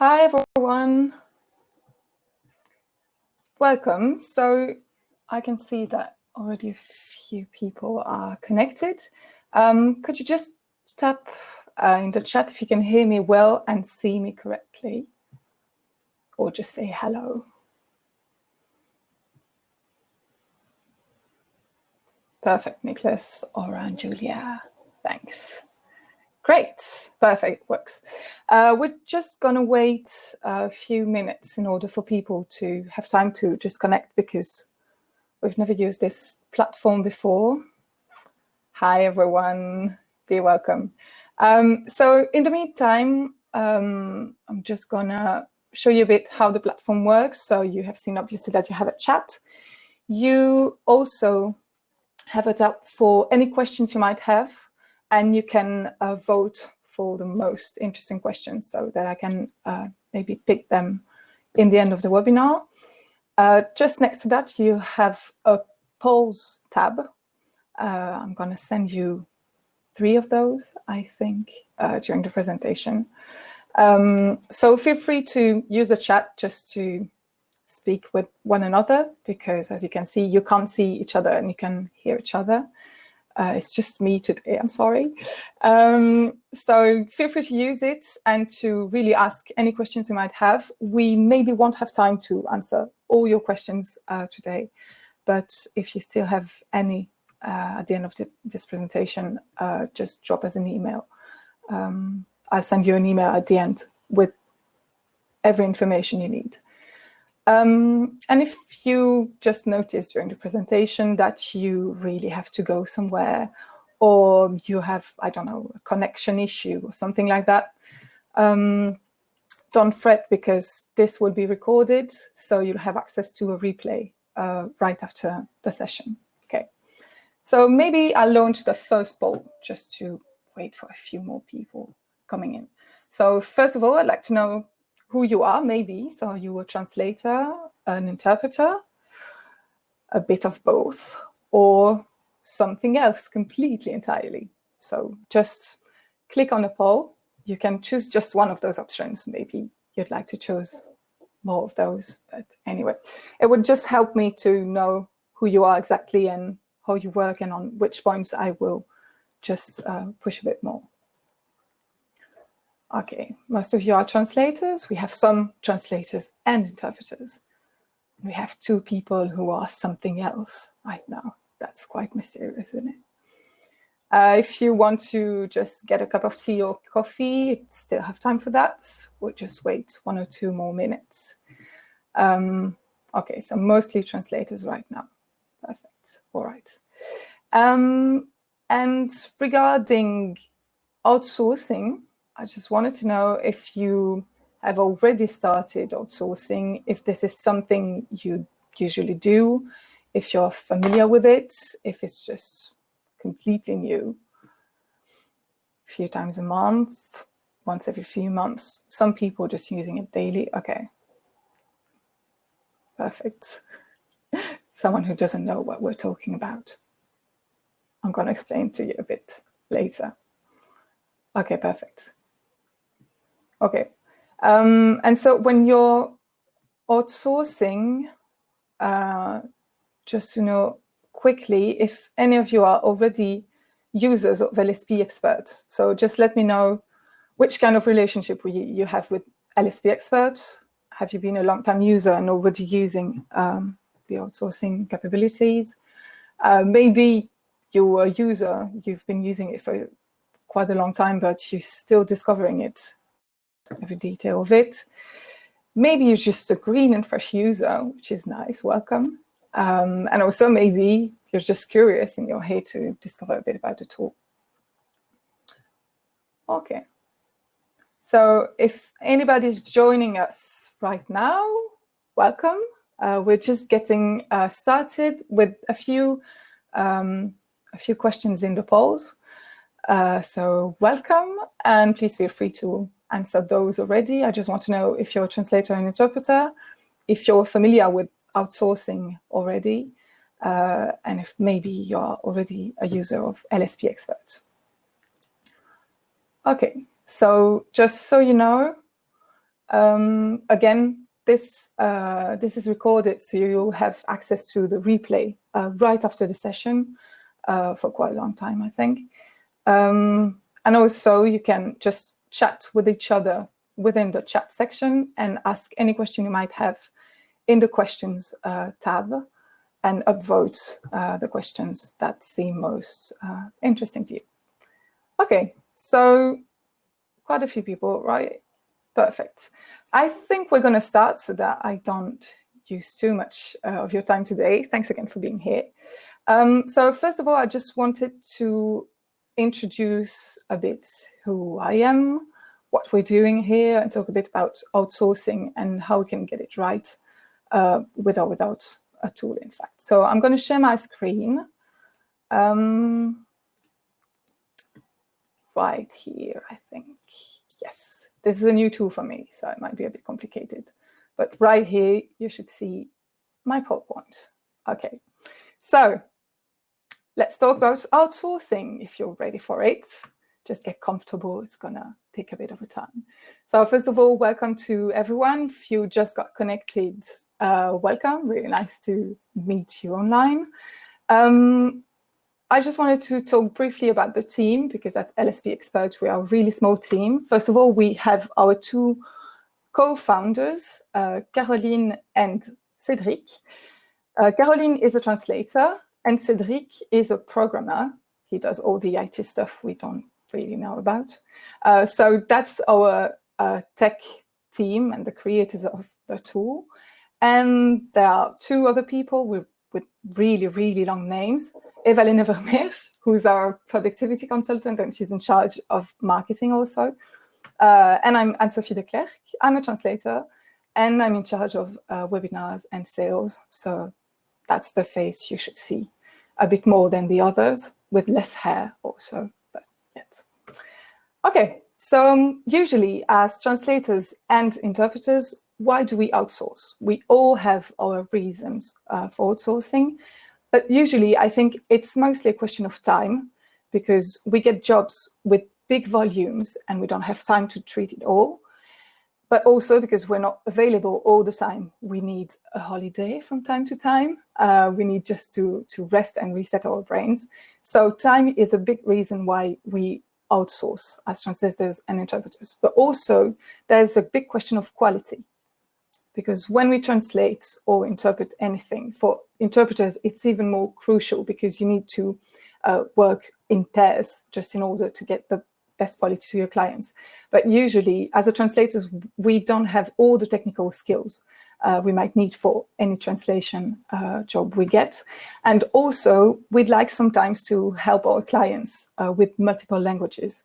Hi, everyone. Welcome. So I can see that already a few people are connected. Could you just tap in the chat if you can hear me well and see me correctly? Or just say hello. Perfect, Nicholas, Aura, and Julia. Thanks. Great, perfect, works. We're just gonna wait a few minutes in order for people to have time to just connect because we've never used this platform before. Hi, everyone, be welcome. So in the meantime, I'm just gonna show you a bit how the platform works. So you have seen obviously that you have a chat. You also have it up for any questions you might have, and you can vote for the most interesting questions so that I can maybe pick them in the end of the webinar. Just next to that, you have a polls tab. I'm going to send you 3 of those, I think, during the presentation. So feel free to use the chat just to speak with one another, because as you can see, you can't see each other and you can hear each other. It's just me today, I'm sorry. So feel free to use it and to really ask any questions you might have. We maybe won't have time to answer all your questions today, but if you still have any at the end of this presentation, just drop us an email. I'll send you an email at the end with every information you need. And if you just notice during the presentation that you really have to go somewhere, or you have, I don't know, a connection issue or something like that, don't fret, because this will be recorded, so you'll have access to a replay right after the session. Okay, so maybe I'll launch the first poll just to wait for a few more people coming in. So first of all, I'd like to know who you are, maybe. So are you a translator, an interpreter, a bit of both, or something else completely entirely? So just click on the poll. You can choose just one of those options. Maybe you'd like to choose more of those, but anyway, it would just help me to know who you are exactly and how you work, and on which points I will just push a bit more. Okay, most of you are translators. We have some translators and interpreters. We have 2 people who are something else right now. That's quite mysterious, isn't it? If you want to just get a cup of tea or coffee, you still have time for that. We'll just wait 1 or 2 more minutes. Okay, so mostly translators right now. Perfect, all right. And regarding outsourcing, I just wanted to know if you have already started outsourcing, if this is something you usually do, if you're familiar with it, if it's just completely new. A few times a month, once every few months. Some people just using it daily. Okay. Perfect. Someone who doesn't know what we're talking about. I'm going to explain to you a bit later. Okay, perfect. Okay. And so when you're outsourcing, just to know quickly if any of you are already users of LSP.expert. So just let me know which kind of relationship you have with LSP.expert. Have you been a long-time user and already using the outsourcing capabilities? Maybe you're a user, you've been using it for quite a long time, but you're still discovering it, every detail of it. Maybe you're just a green and fresh user, which is nice, welcome. And also maybe you're just curious and you're here to discover a bit about the tool. Okay, so if anybody's joining us right now, welcome. We're just getting started with a few questions in the polls. So welcome, and please feel free to answer those already. I just want to know if you're a translator and interpreter, if you're familiar with outsourcing already, and if maybe you're already a user of LSP.expert. Okay, so just so you know, Again, this is recorded, so you'll have access to the replay right after the session for quite a long time, I think. And also, you can just chat with each other within the chat section and ask any question you might have in the questions tab, and upvote the questions that seem most interesting to you. Okay, so quite a few people, right? Perfect. I think we're going to start so that I don't use too much of your time today. Thanks again for being here. So first of all, I just wanted to introduce a bit who I am, what we're doing here, and talk a bit about outsourcing and how we can get it right with or without a tool, in fact. So I'm going to share my screen right here, I think. Yes, this is a new tool for me, so it might be a bit complicated. But right here, you should see my PowerPoint. Okay, so let's talk about outsourcing if you're ready for it. Just get comfortable. It's going to take a bit of a time. So first of all, welcome to everyone. If you just got connected, welcome. Really nice to meet you online. I just wanted to talk briefly about the team, because at LSP.expert, we are a really small team. First of all, we have our two co-founders, Caroline and Cédric. Caroline is a translator, and Cédric is a programmer. He does all the IT stuff we don't really know about. So that's our tech team and the creators of the tool. And there are two other people with really, really long names. Eveline Vermeer, who's our productivity consultant, and she's in charge of marketing also. And I'm Anne-Sophie Leclerc. I'm a translator, and I'm in charge of webinars and sales. So that's the face you should see a bit more than the others, with less hair also, but yet. Okay, so usually as translators and interpreters, why do we outsource? We all have our reasons for outsourcing, but usually I think it's mostly a question of time, because we get jobs with big volumes and we don't have time to treat it all, but also because we're not available all the time. We need a holiday from time to time. We need just to rest and reset our brains. So time is a big reason why we outsource as translators and interpreters. But also there's a big question of quality, because when we translate or interpret anything, for interpreters, it's even more crucial, because you need to work in pairs just in order to get the best quality to your clients. But usually, as a translator, we don't have all the technical skills we might need for any translation job we get. And also, we'd like sometimes to help our clients with multiple languages.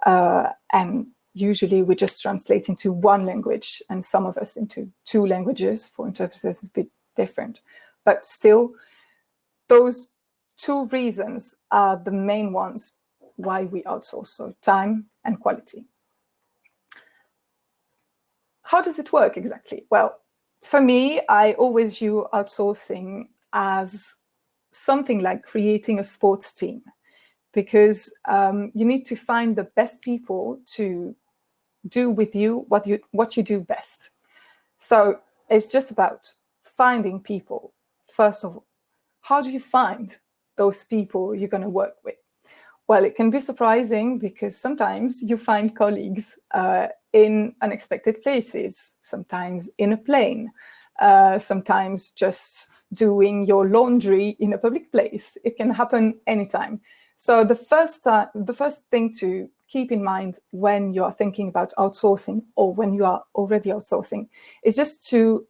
And usually we just translate into one language, and some of us into two languages. For interpreters, it's a bit different. But still, those two reasons are the main ones why we outsource, so time and quality. How does it work exactly? Well, for me, I always view outsourcing as something like creating a sports team, because you need to find the best people to do with you what you do best. So it's just about finding people. First of all, how do you find those people you're going to work with? Well, it can be surprising, because sometimes you find colleagues in unexpected places, sometimes in a plane, sometimes just doing your laundry in a public place. It can happen anytime. So the first thing to keep in mind when you are thinking about outsourcing, or when you are already outsourcing, is just to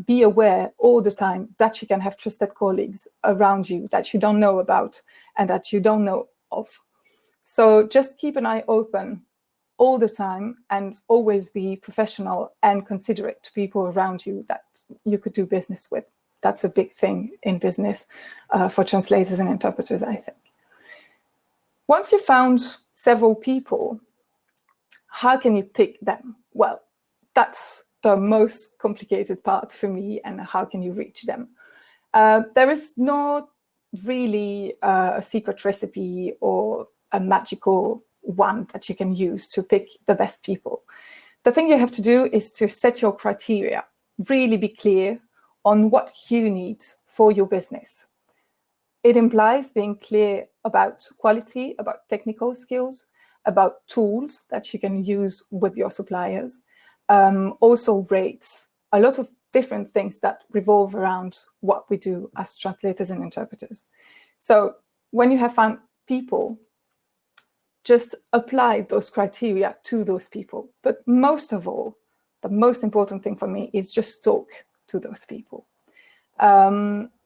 be aware all the time that you can have trusted colleagues around you that you don't know about and that you don't know of. So just keep an eye open all the time, and always be professional and considerate to people around you that you could do business with. That's a big thing in business for translators and interpreters, I think. Once you've found several people, how can you pick them? Well, that's the most complicated part for me, and how can you reach them? There is not really a secret recipe or a magical one that you can use to pick the best people. the thing you have to do is to set your criteria, really be clear on what you need for your business. It implies being clear about quality, about technical skills, about tools that you can use with your suppliers, also rates, a lot of different things that revolve around what we do as translators and interpreters. So when you have found people, just apply those criteria to those people. But most of all, the most important thing for me is just talk to those people.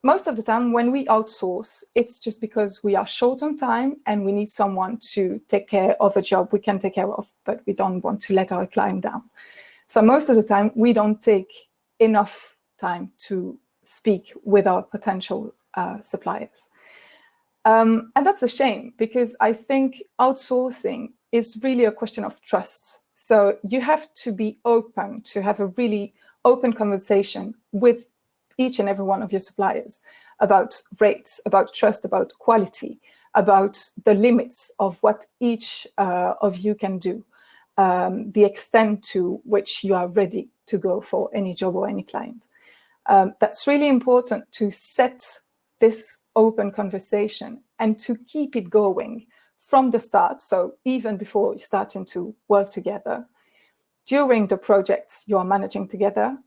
Most of the time when we outsource, it's just because we are short on time and we need someone to take care of a job we can take care of, but we don't want to let our client down. So most of the time we don't take enough time to speak with our potential suppliers. And that's a shame, because I think outsourcing is really a question of trust. So you have to be open to have a really open conversation with each and every one of your suppliers about rates, about trust, about quality, about the limits of what each of you can do, the extent to which you are ready to go for any job or any client. That's really important to set this open conversation and to keep it going from the start. So even before you're starting to work together, during the projects you are managing together,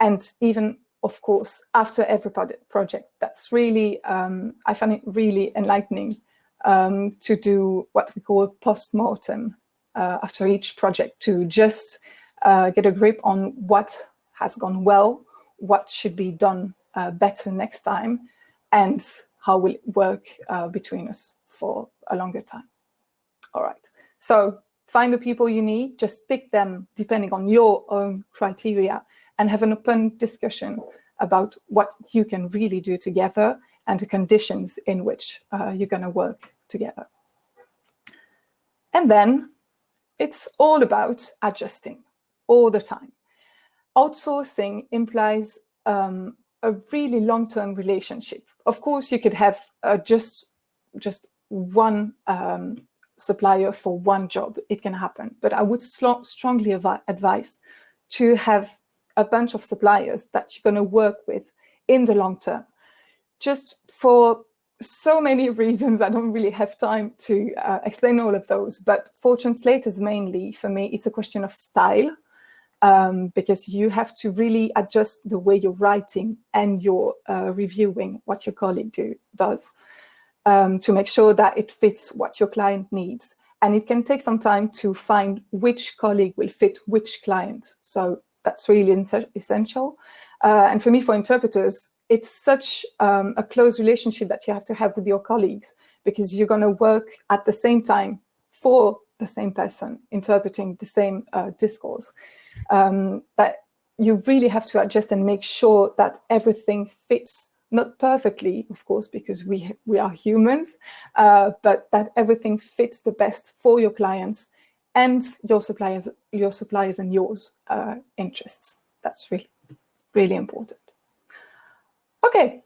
and even, of course, after every project. That's really, I find it really enlightening to do what we call post-mortem after each project, to just get a grip on what has gone well, what should be done better next time, and how will it work between us for a longer time. All right, so find the people you need, just pick them depending on your own criteria, and have an open discussion about what you can really do together and the conditions in which you're going to work together. And then it's all about adjusting all the time. Outsourcing implies a really long-term relationship. Of course, you could have just one supplier for one job. It can happen. But I would strongly advise to have a bunch of suppliers that you're going to work with in the long term. Just for so many reasons, I don't really have time to explain all of those. But for translators mainly, for me, it's a question of style. Because you have to really adjust the way you're writing and you're reviewing what your colleague does to make sure that it fits what your client needs. And it can take some time to find which colleague will fit which client. So that's really essential. And for me, for interpreters, it's such a close relationship that you have to have with your colleagues, because you're going to work at the same time for the same person, interpreting the same discourse. That you really have to adjust and make sure that everything fits, not perfectly, of course, because we are humans, but that everything fits the best for your clients and your suppliers and yours interests. That's really, really important. Okay,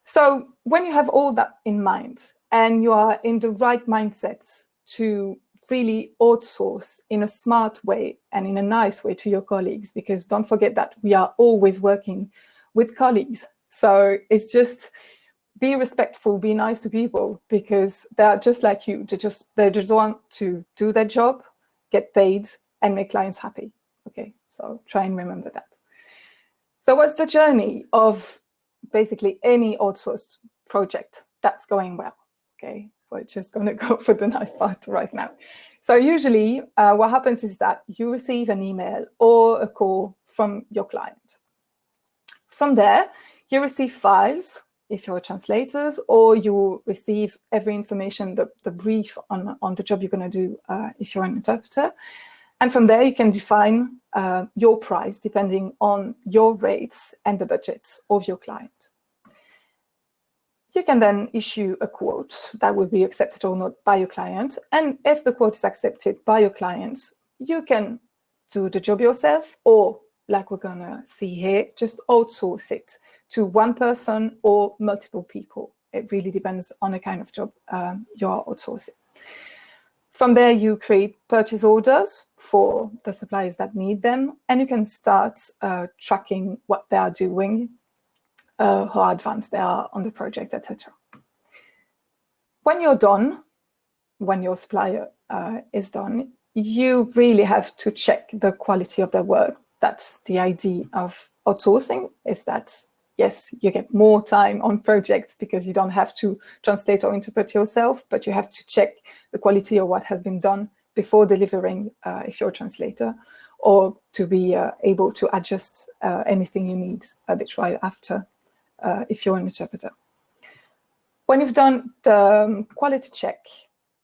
so when you have all that in mind and you are in the right mindset to really outsource in a smart way and in a nice way to your colleagues, because don't forget that we are always working with colleagues. So it's just be respectful, be nice to people, because they're just like you. They just want to do their job, get paid, and make clients happy. Okay, so try and remember that. So what's the journey of basically any outsourced project that's going well? Okay, we're just going to go for the nice part right now. So usually what happens is that you receive an email or a call from your client. From there, you receive files if you're translators, or you receive every information, the brief on the job you're going to do if you're an interpreter. And from there, you can define your price depending on your rates and the budget of your client. You can then issue a quote that will be accepted or not by your client. And if the quote is accepted by your client, you can do the job yourself, or like we're going to see here, just outsource it to one person or multiple people. It really depends on the kind of job you are outsourcing. From there, you create purchase orders for the suppliers that need them, and you can start tracking what they are doing, how advanced they are on the project, etc. When you're done, when your supplier is done, you really have to check the quality of their work. That's the idea of outsourcing, is that, yes, you get more time on projects because you don't have to translate or interpret yourself, but you have to check the quality of what has been done before delivering if you're a translator, or to be able to adjust anything you need a bit right after if you're an interpreter. When you've done the quality check,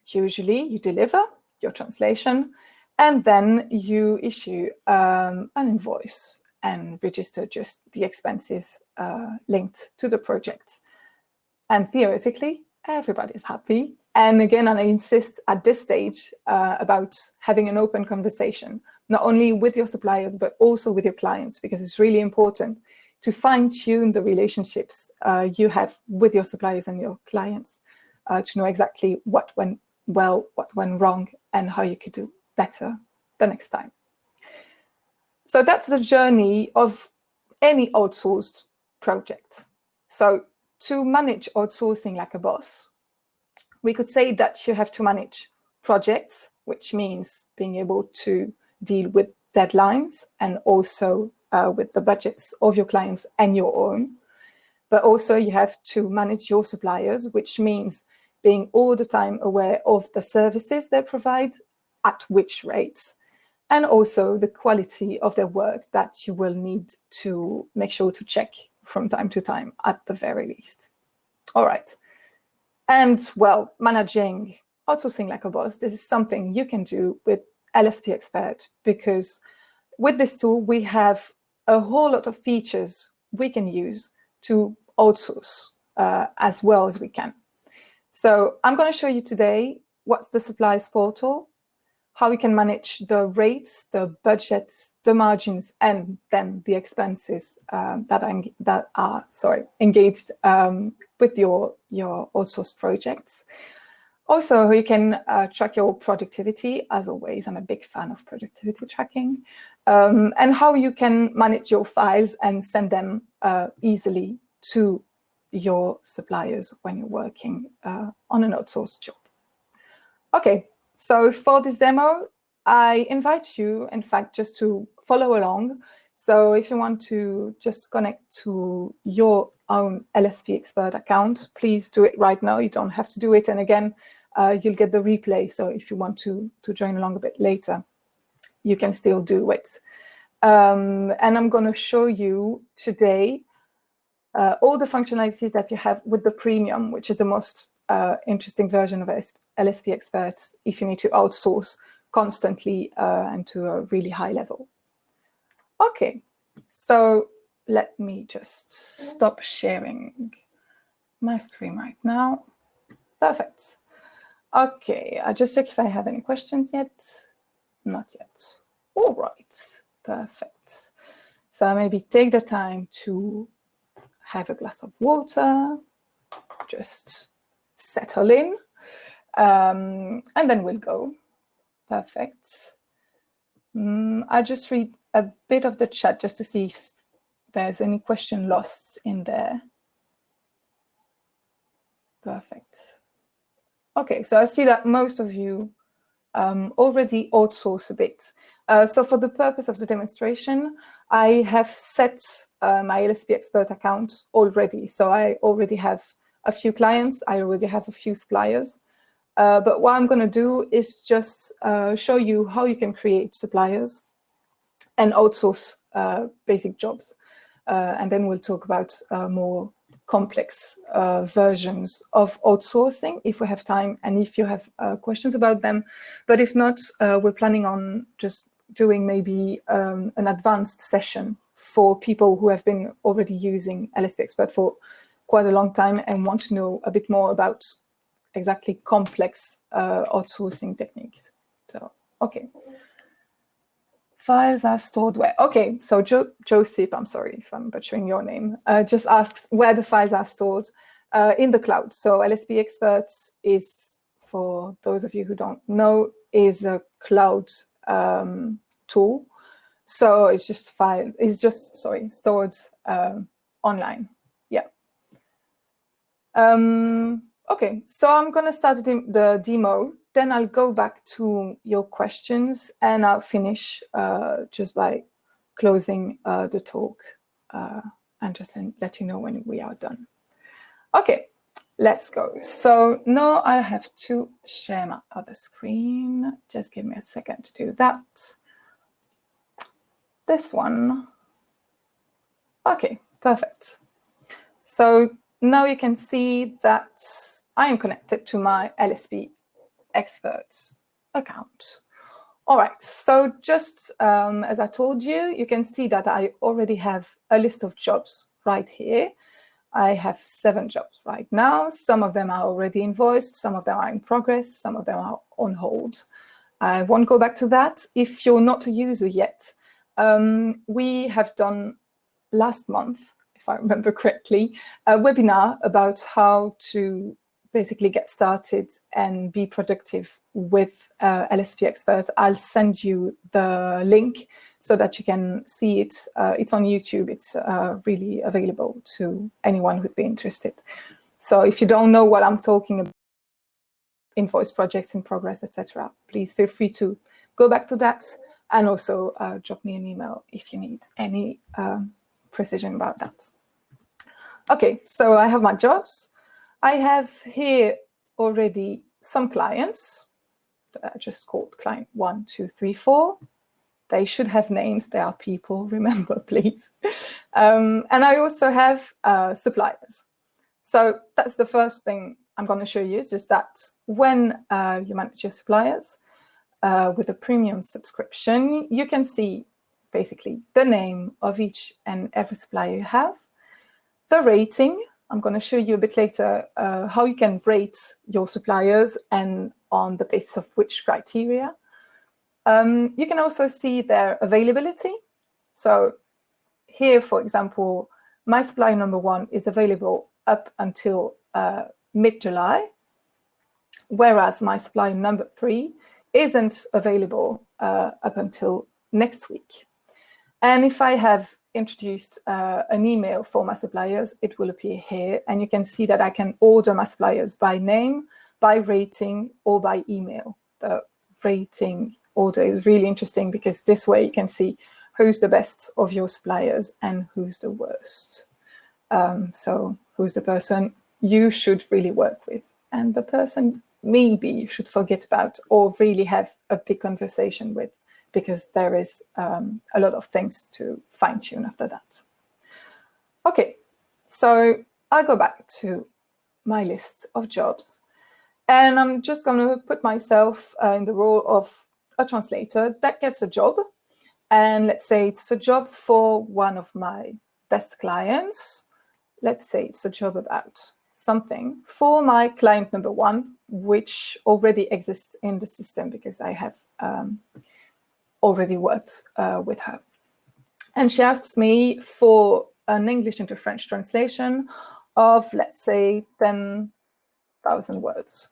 usually you deliver your translation, and then you issue an invoice and register just the expenses linked to the project. And theoretically, everybody's happy. And again, I insist at this stage about having an open conversation, not only with your suppliers, but also with your clients, because it's really important to fine-tune the relationships you have with your suppliers and your clients to know exactly what went well, what went wrong, and how you could do better the next time. So that's the journey of any outsourced project. So to manage outsourcing like a boss, we could say that you have to manage projects, which means being able to deal with deadlines and also with the budgets of your clients and your own. But also you have to manage your suppliers, which means being all the time aware of the services they provide, at which rates, and also the quality of their work that you will need to make sure to check from time to time, at the very least. All right. And well, managing outsourcing like a boss, this is something you can do with LSP.expert, because with this tool, we have a whole lot of features we can use to outsource as well as we can. So I'm going to show you today what's the suppliers portal, how we can manage the rates, the budgets, the margins, and then the expenses that are engaged with your outsourced projects. Also, you can track your productivity. As always, I'm a big fan of productivity tracking, and how you can manage your files and send them easily to your suppliers when you're working on an outsourced job. Okay. So for this demo, I invite you, in fact, just to follow along. So if you want to just connect to your own LSP.expert account, please do it right now. You don't have to do it. And again, you'll get the replay. So if you want to join along a bit later, you can still do it. And I'm going to show you today all the functionalities that you have with the premium, which is the most interesting version of LSP.expert if you need to outsource constantly and to a really high level. Okay, so let me just stop sharing my screen right now. Perfect. Okay, I just check if I have any questions yet. Not yet. All right, perfect. So maybe take the time to have a glass of water, just settle in, and then we'll go. Perfect. I just read a bit of the chat just to see if there's any question lost in there. Perfect. Okay, so I see that most of you already outsource a bit. So for the purpose of the demonstration, I have set my LSP.expert account already. So I already have a few clients. I already have a few suppliers. But what I'm going to do is just show you how you can create suppliers and outsource basic jobs. And then we'll talk about more complex versions of outsourcing if we have time and if you have questions about them. But if not, we're planning on just doing maybe an advanced session for people who have been already using LSP.expert for quite a long time and want to know a bit more about exactly complex outsourcing techniques. So, okay. Files are stored where? Okay, so Joseph, I'm sorry if I'm butchering your name, just asks where the files are stored in the cloud. So LSP.expert is for those of you who don't know, is a cloud tool. So it's just stored online. Yeah. Okay, so I'm going to start the demo. Then I'll go back to your questions, and I'll finish just by closing the talk and just let you know when we are done. Okay, let's go. So now I have to share my other screen. Just give me a second to do that. This one. Okay, perfect. So now you can see that I am connected to my LSP.expert account. All right, so just as I told you, you can see that I already have a list of jobs right here. I have 7 jobs right now. Some of them are already invoiced, some of them are in progress, some of them are on hold. I won't go back to that. If you're not a user yet, we have done last month, if I remember correctly, a webinar about how to basically get started and be productive with LSP.expert. I'll send you the link so that you can see it. It's on YouTube. It's really available to anyone who'd be interested. So if you don't know what I'm talking about, invoice projects in progress, etc., please feel free to go back to that, and also drop me an email if you need any precision about that. Okay, so I have my jobs. I have here already some clients that I just called client 1, 2, 3, 4. They should have names. They are people, remember, please. And I also have suppliers. So that's the first thing I'm going to show you, is just that when you manage your suppliers with a premium subscription, you can see basically the name of each and every supplier you have, the rating. I'm going to show you a bit later how you can rate your suppliers and on the basis of which criteria. You can also see their availability. So here, for example, my supplier number 1 is available up until mid-July, whereas my supplier number 3 isn't available up until next week. And if I have introduced an email for my suppliers, it will appear here. And you can see that I can order my suppliers by name, by rating, or by email. The rating order is really interesting because this way you can see who's the best of your suppliers and who's the worst. So who's the person you should really work with, and the person maybe you should forget about or really have a big conversation with, because there is a lot of things to fine-tune after that. Okay, so I'll go back to my list of jobs, and I'm just going to put myself in the role of a translator that gets a job. And let's say it's a job for one of my best clients. Let's say it's a job about something for my client number 1, which already exists in the system because I have already worked with her. And she asks me for an English into French translation of, let's say, 10,000 words.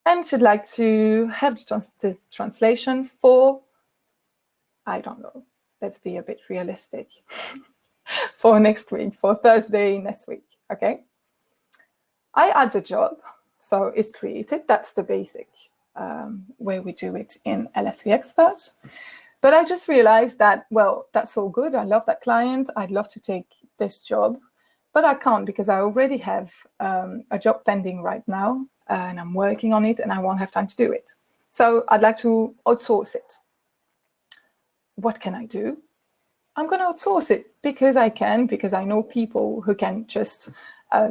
And she'd like to have the translation for, I don't know, let's be a bit realistic, for next week, for Thursday next week, okay? I add the job, so it's created. That's the basic way we do it in LSP.expert. But I just realized that, well, that's all good. I love that client. I'd love to take this job, but I can't because I already have a job pending right now, and I'm working on it, and I won't have time to do it. So I'd like to outsource it. What can I do? I'm going to outsource it because I can, because I know people who can just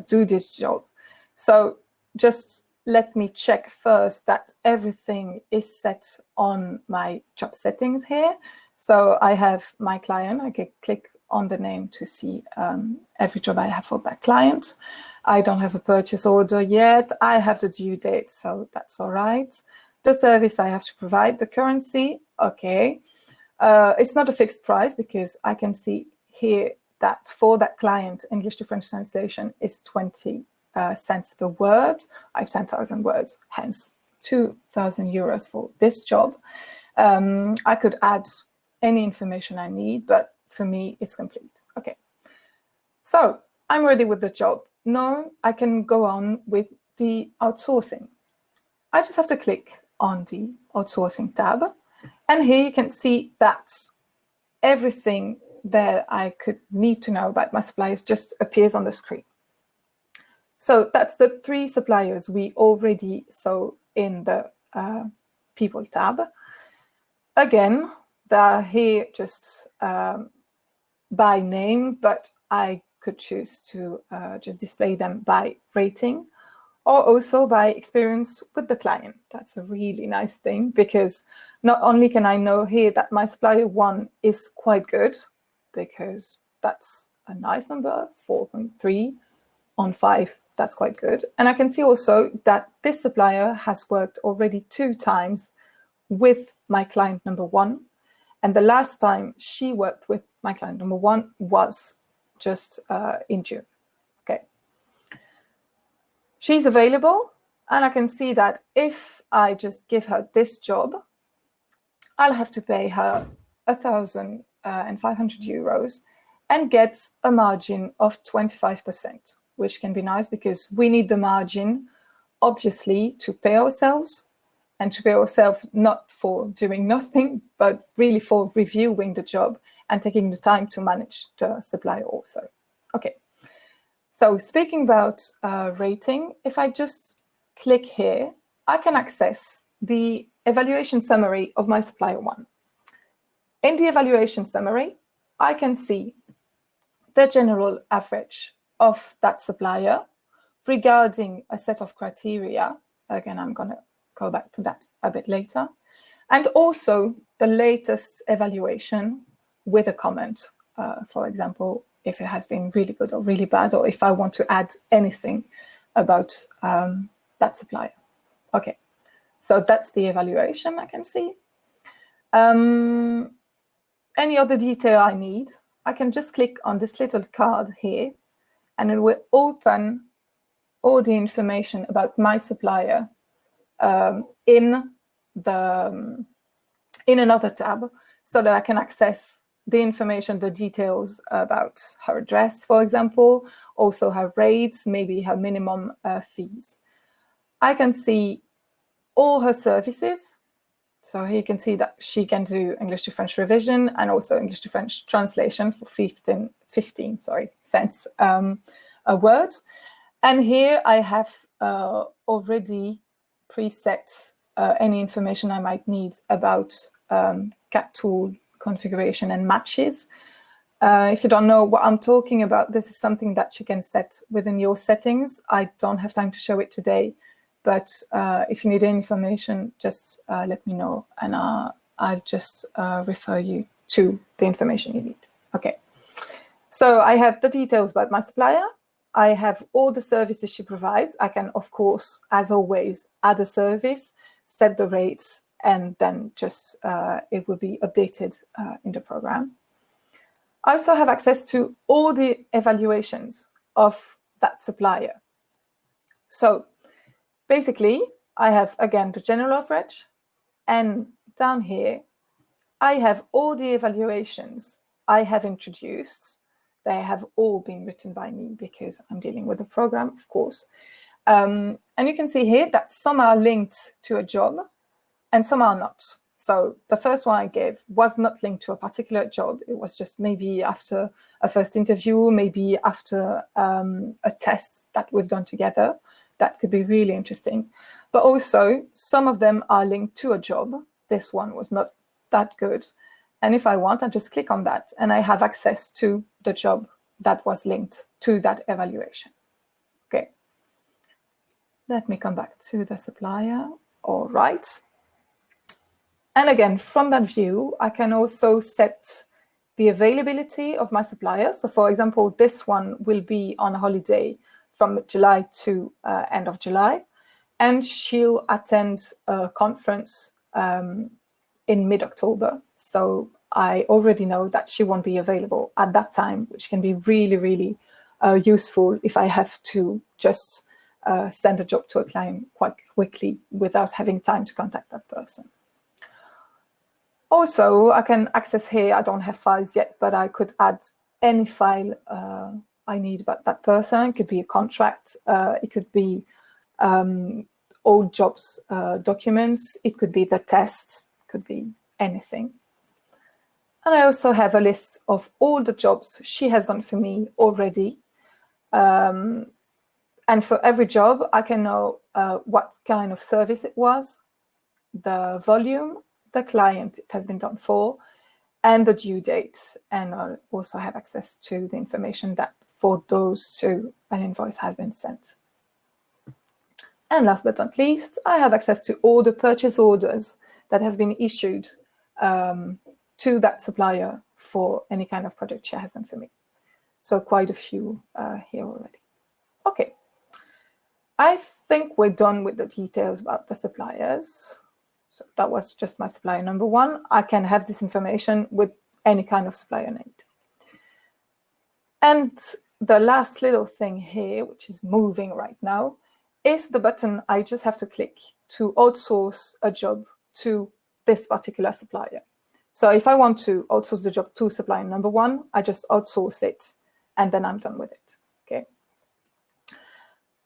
do this job. So just let me check first that everything is set on my job settings here. So I have my client. I can click on the name to see every job I have for that client. I don't have a purchase order yet. I have the due date, so that's all right. The service I have to provide, the currency, okay. It's not a fixed price because I can see here that for that client, English to French translation is 20 cents per word. I have 10,000 words, hence 2,000 euros for this job. I could add any information I need, but for me, it's complete. Okay, so I'm ready with the job. Now I can go on with the outsourcing. I just have to click on the outsourcing tab, and here you can see that everything that I could need to know about my suppliers just appears on the screen. So that's the 3 suppliers we already saw in the People tab. Again, they're here just by name, but I could choose to just display them by rating, or also by experience with the client. That's a really nice thing, because not only can I know here that my supplier 1 is quite good, because that's a nice number, 4.3 on 5, that's quite good. And I can see also that this supplier has worked already 2 times with my client number 1. And the last time she worked with my client number 1 was just in June. Okay. She's available, and I can see that if I just give her this job, I'll have to pay her 1,500 euros and get a margin of 25%, which can be nice because we need the margin, obviously, to pay ourselves, and to pay ourselves not for doing nothing, but really for reviewing the job and taking the time to manage the supplier also. Okay. So speaking about rating, if I just click here, I can access the evaluation summary of my supplier 1. In the evaluation summary, I can see the general average of that supplier regarding a set of criteria. Again, I'm going to go back to that a bit later. And also the latest evaluation with a comment, for example, if it has been really good or really bad, or if I want to add anything about that supplier. Okay, so that's the evaluation I can see. Any other detail I need, I can just click on this little card here, and it will open all the information about my supplier in another tab, so that I can access the information, the details about her address, for example, also her rates, maybe her minimum fees. I can see all her services. So here you can see that she can do English to French revision and also English to French translation for 15 cents a word. And here I have already preset any information I might need about CAT tool configuration and matches. If you don't know what I'm talking about, this is something that you can set within your settings. I don't have time to show it today, but if you need any information, just let me know, and I'll just refer you to the information you need. Okay, so I have the details about my supplier. I have all the services she provides. I can, of course, as always, add a service, set the rates, and then just it will be updated in the program. I also have access to all the evaluations of that supplier. So basically, I have, again, the general average, and down here, I have all the evaluations I have introduced. They have all been written by me because I'm dealing with the program, of course. And you can see here that some are linked to a job and some are not. So the first one I gave was not linked to a particular job. It was just maybe after a first interview, maybe after a test that we've done together. That could be really interesting. But also, some of them are linked to a job. This one was not that good. And if I want, I just click on that, and I have access to the job that was linked to that evaluation. Okay. Let me come back to the supplier. All right. And again, from that view, I can also set the availability of my supplier. So for example, this one will be on holiday from July to end of July, and she'll attend a conference in mid-October. So I already know that she won't be available at that time, which can be really, really useful if I have to just send a job to a client quite quickly without having time to contact that person. Also, I can access here, I don't have files yet, but I could add any file I need about that person. It could be a contract, it could be old jobs documents, it could be the test, it could be anything. And I also have a list of all the jobs she has done for me already. And for every job, I can know what kind of service it was, the volume, the client it has been done for, and the due dates. And I'll also have access to the information that for those two, an invoice has been sent. And last but not least, I have access to all the purchase orders that have been issued to that supplier for any kind of project she has done for me. So quite a few here already. Okay, I think we're done with the details about the suppliers. So that was just my supplier number one. I can have this information with any kind of supplier need. And the last little thing here, which is moving right now, is the button I just have to click to outsource a job to this particular supplier. So if I want to outsource the job to supplier number one, I just outsource it, and then I'm done with it, okay?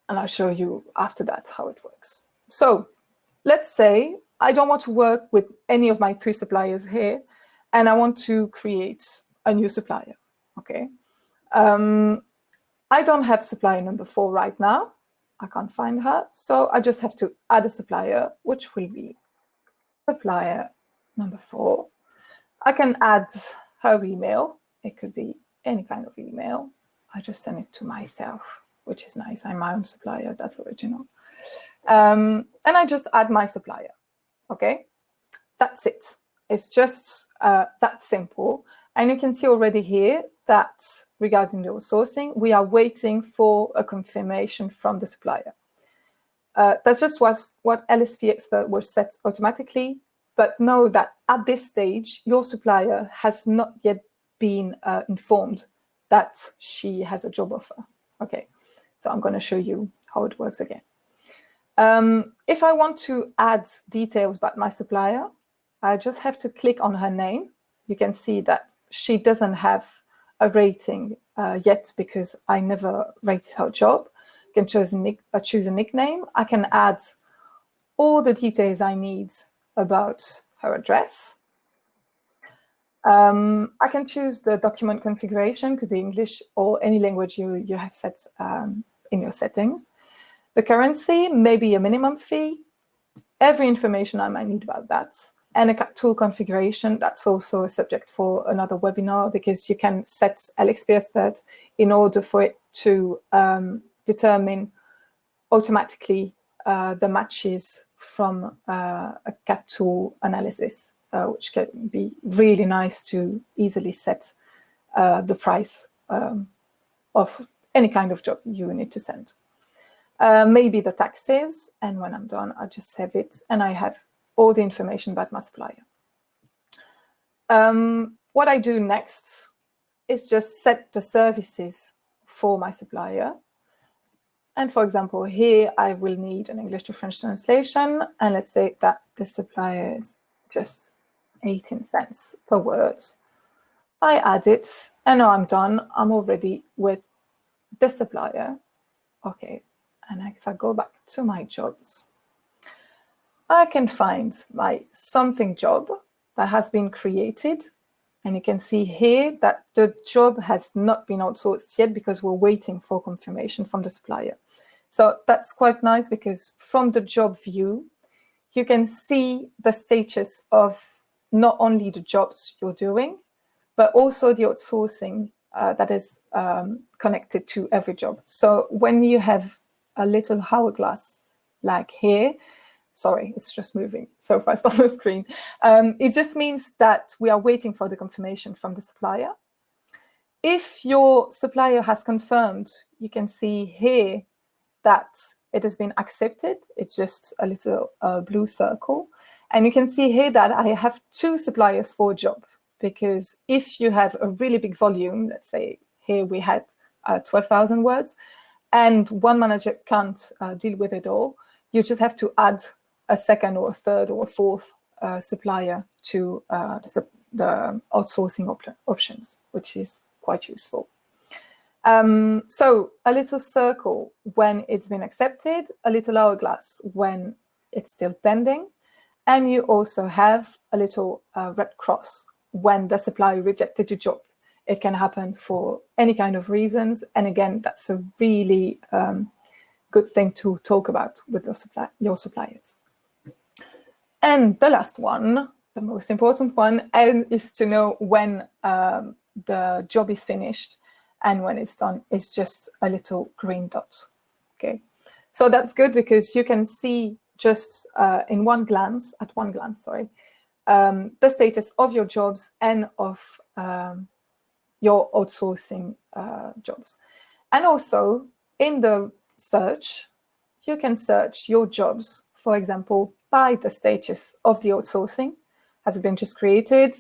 And I'll show you after that how it works. So let's say I don't want to work with any of my 3 suppliers here, and I want to create a new supplier, okay? I don't have supplier number 4 right now. I can't find her, so I just have to add a supplier, which will be supplier number 4. I can add her email. It could be any kind of email. I just send it to myself, which is nice. I'm my own supplier, that's original. And I just add my supplier, okay? That's it. It's just that simple. And you can see already here that regarding the outsourcing, we are waiting for a confirmation from the supplier. That's just what LSP.expert will set automatically, but know that at this stage, your supplier has not yet been informed that she has a job offer. Okay, so I'm going to show you how it works again. If I want to add details about my supplier, I just have to click on her name. You can see that she doesn't have a rating yet because I never rated her job. I can choose a nickname. I can add all the details I need about her address. I can choose the document configuration, could be English or any language you have set in your settings. The currency, maybe a minimum fee, every information I might need about that. And a tool configuration, that's also a subject for another webinar, because you can set LSP.expert in order for it to determine automatically the matches from a CAT tool analysis, which can be really nice to easily set the price of any kind of job you need to send. Maybe the taxes, and when I'm done, I just save it, and I have all the information about my supplier. What I do next is just set the services for my supplier. And for example, here I will need an English to French translation, and let's say that the supplier is just 18 cents per word. I add it, and now I'm done. I'm already with the supplier. Okay, and if I go back to my jobs, I can find my something job that has been created. And you can see here that the job has not been outsourced yet because we're waiting for confirmation from the supplier. So that's quite nice, because from the job view, you can see the status of not only the jobs you're doing, but also the outsourcing that is connected to every job. So when you have a little hourglass like here, sorry, it's just moving so fast on the screen. It just means that we are waiting for the confirmation from the supplier. If your supplier has confirmed, you can see here that it has been accepted. It's just a little blue circle. And you can see here that I have 2 suppliers for a job, because if you have a really big volume, let's say here we had 12,000 words, and one manager can't deal with it all, you just have to add a second or a third or a fourth supplier to the outsourcing options, which is quite useful. So a little circle when it's been accepted, a little hourglass when it's still pending, and you also have a little red cross when the supplier rejected your job. It can happen for any kind of reasons, and again, that's a really good thing to talk about with your suppliers. And the last one, the most important one, is to know when the job is finished, and when it's done, it's just a little green dot. Okay, so that's good because you can see just at one glance, the status of your jobs and of your outsourcing jobs. And also in the search, you can search your jobs, for example, by the status of the outsourcing. Has it been just created?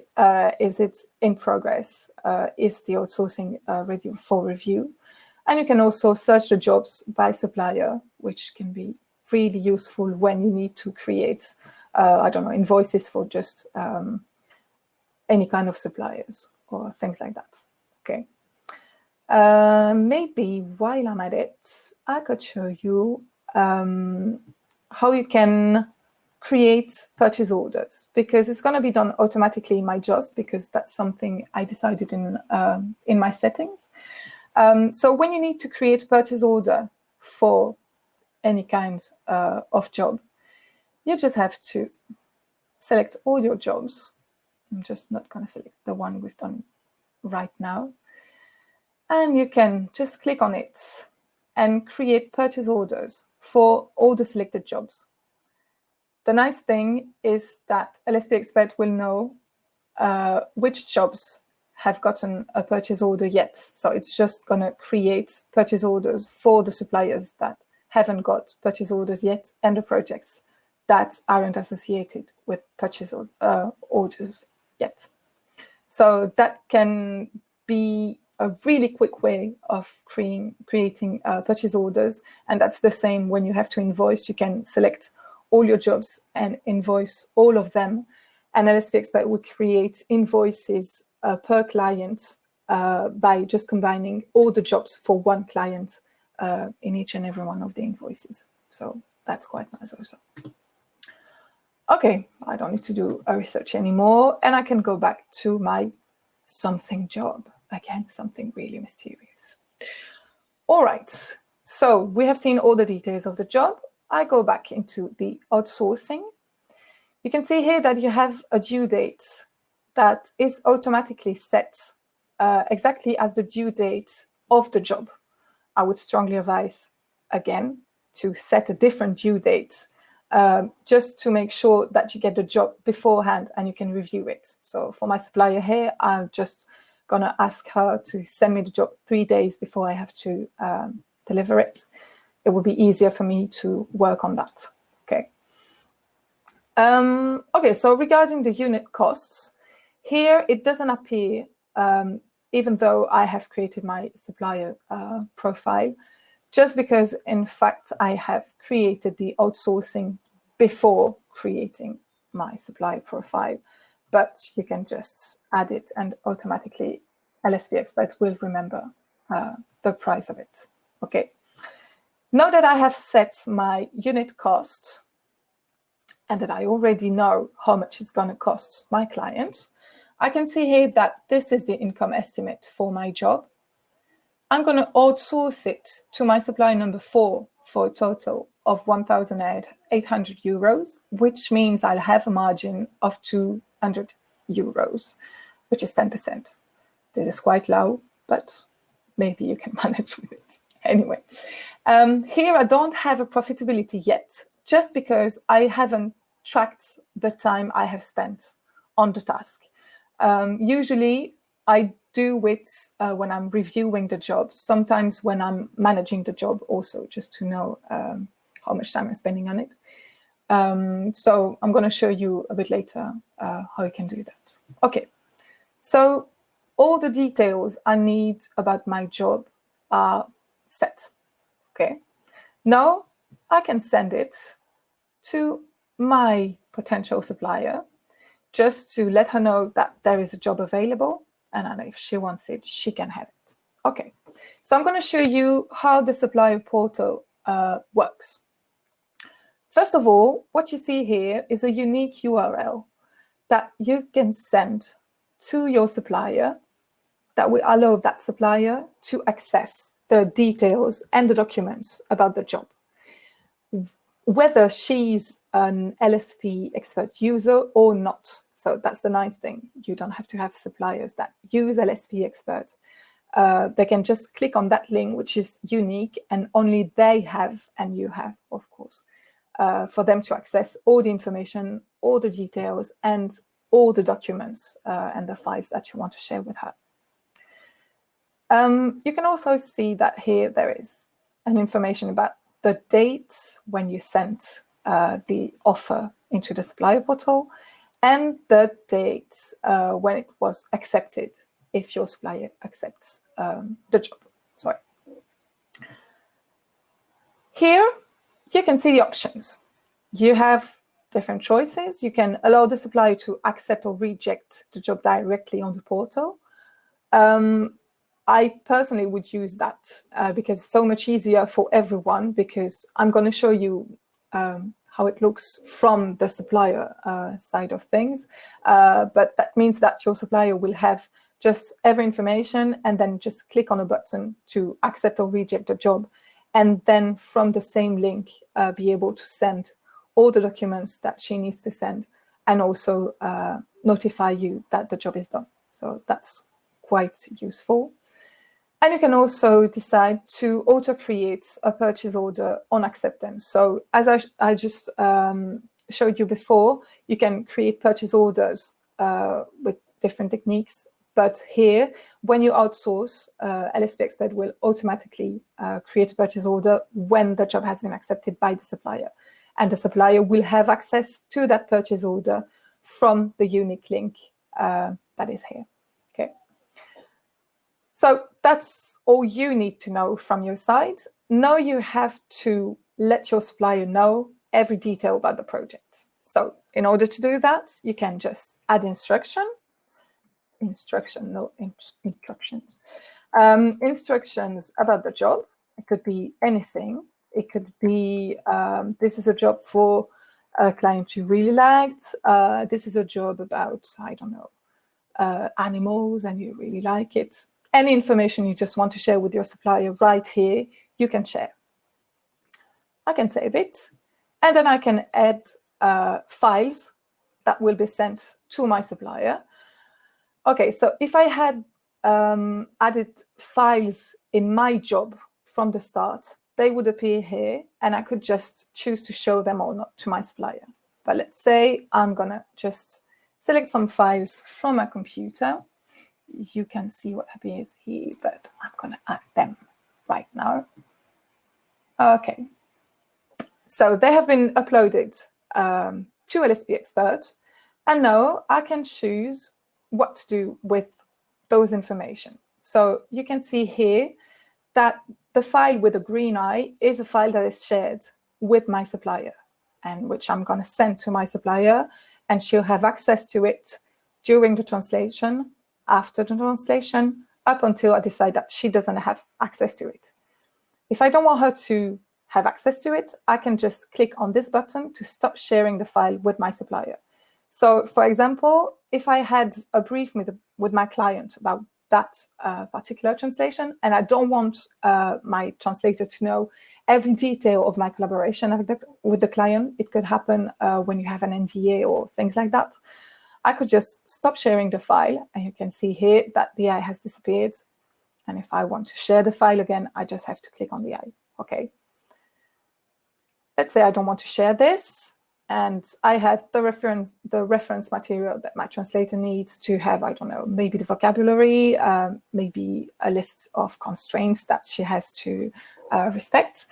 Is it in progress? Is the outsourcing ready for review? And you can also search the jobs by supplier, which can be really useful when you need to create, I don't know, invoices for just any kind of suppliers or things like that. Okay. Maybe while I'm at it, I could show you how you can create purchase orders, because it's going to be done automatically in my jobs, because that's something I decided in my settings. So when you need to create purchase order for any kind of job, you just have to select all your jobs. I'm just not going to select the one we've done right now. And you can just click on it and create purchase orders for all the selected jobs. The nice thing is that LSP.expert will know which jobs have gotten a purchase order yet. So it's just going to create purchase orders for the suppliers that haven't got purchase orders yet, and the projects that aren't associated with purchase orders yet. So that can be a really quick way of creating purchase orders. And that's the same when you have to invoice. You can select all your jobs and invoice all of them. And LSP.expert will create invoices per client by just combining all the jobs for one client in each and every one of the invoices. So that's quite nice also. Okay, I don't need to do a research anymore, and I can go back to my something job. Again, something really mysterious. All right, so we have seen all the details of the job. I go back into the outsourcing. You can see here that you have a due date that is automatically set exactly as the due date of the job. I would strongly advise, again, to set a different due date just to make sure that you get the job beforehand and you can review it. So for my supplier here, I'm just going to ask her to send me the job 3 days before I have to deliver it. It will be easier for me to work on that. Okay. Okay, so regarding the unit costs, here it doesn't appear, even though I have created my supplier profile, just because, in fact, I have created the outsourcing before creating my supplier profile. But you can just add it, and automatically LSP.expert will remember the price of it. Okay. Now that I have set my unit costs and that I already know how much it's going to cost my client, I can see here that this is the income estimate for my job. I'm going to outsource it to my supplier number 4 for a total of 1,800 euros, which means I'll have a margin of 200 euros, which is 10%. This is quite low, but maybe you can manage with it. Anyway, here I don't have a profitability yet, just because I haven't tracked the time I have spent on the task. Usually I do it when I'm reviewing the job, sometimes when I'm managing the job also, just to know how much time I'm spending on it. So I'm going to show you a bit later how you can do that. Okay, so all the details I need about my job are set. Okay. Now I can send it to my potential supplier just to let her know that there is a job available, and if she wants it, she can have it. Okay. So I'm going to show you how the supplier portal works. First of all, what you see here is a unique URL that you can send to your supplier that will allow that supplier to access the details and the documents about the job. Whether she's an LSP.expert user or not. So that's the nice thing. You don't have to have suppliers that use LSP.expert. They can just click on that link, which is unique, and only they have, and you have, of course, for them to access all the information, all the details, and all the documents and the files that you want to share with her. You can also see that here there is an information about the dates when you sent the offer into the supplier portal, and the dates when it was accepted, if your supplier accepts the job. Sorry. Here, you can see the options. You have different choices. You can allow the supplier to accept or reject the job directly on the portal. I personally would use that because it's so much easier for everyone, because I'm going to show you how it looks from the supplier side of things. But that means that your supplier will have just every information and then just click on a button to accept or reject the job. And then from the same link, be able to send all the documents that she needs to send, and also notify you that the job is done. So that's quite useful. And you can also decide to auto-create a purchase order on acceptance. So as I just showed you before, you can create purchase orders with different techniques. But here, when you outsource, LSP.expert will automatically create a purchase order when the job has been accepted by the supplier. And the supplier will have access to that purchase order from the unique link that is here. Okay. So that's all you need to know from your side. Now you have to let your supplier know every detail about the project. So in order to do that, you can just add instructions about the job. It could be anything. It could be, this is a job for a client you really liked. This is a job about, I don't know, animals, and you really like it. Any information you just want to share with your supplier right here, you can share. I can save it, and then I can add files that will be sent to my supplier. Okay, so if I had added files in my job from the start, they would appear here, and I could just choose to show them or not to my supplier. But let's say I'm gonna just select some files from my computer. You can see what appears here, but I'm gonna add them right now. Okay, so they have been uploaded to LSP.expert, and now I can choose what to do with those information. So you can see here that the file with a green eye is a file that is shared with my supplier, and which I'm going to send to my supplier, and she'll have access to it during the translation, after the translation, up until I decide that she doesn't have access to it. If I don't want her to have access to it, I can just click on this button to stop sharing the file with my supplier. So, for example, if I had a brief with my client about that particular translation, and I don't want my translator to know every detail of my collaboration with the client, it could happen when you have an NDA or things like that, I could just stop sharing the file, and you can see here that the eye has disappeared. And if I want to share the file again, I just have to click on the eye. Okay. Let's say I don't want to share this, and I have the reference material that my translator needs to have, I don't know, maybe the vocabulary, maybe a list of constraints that she has to respect,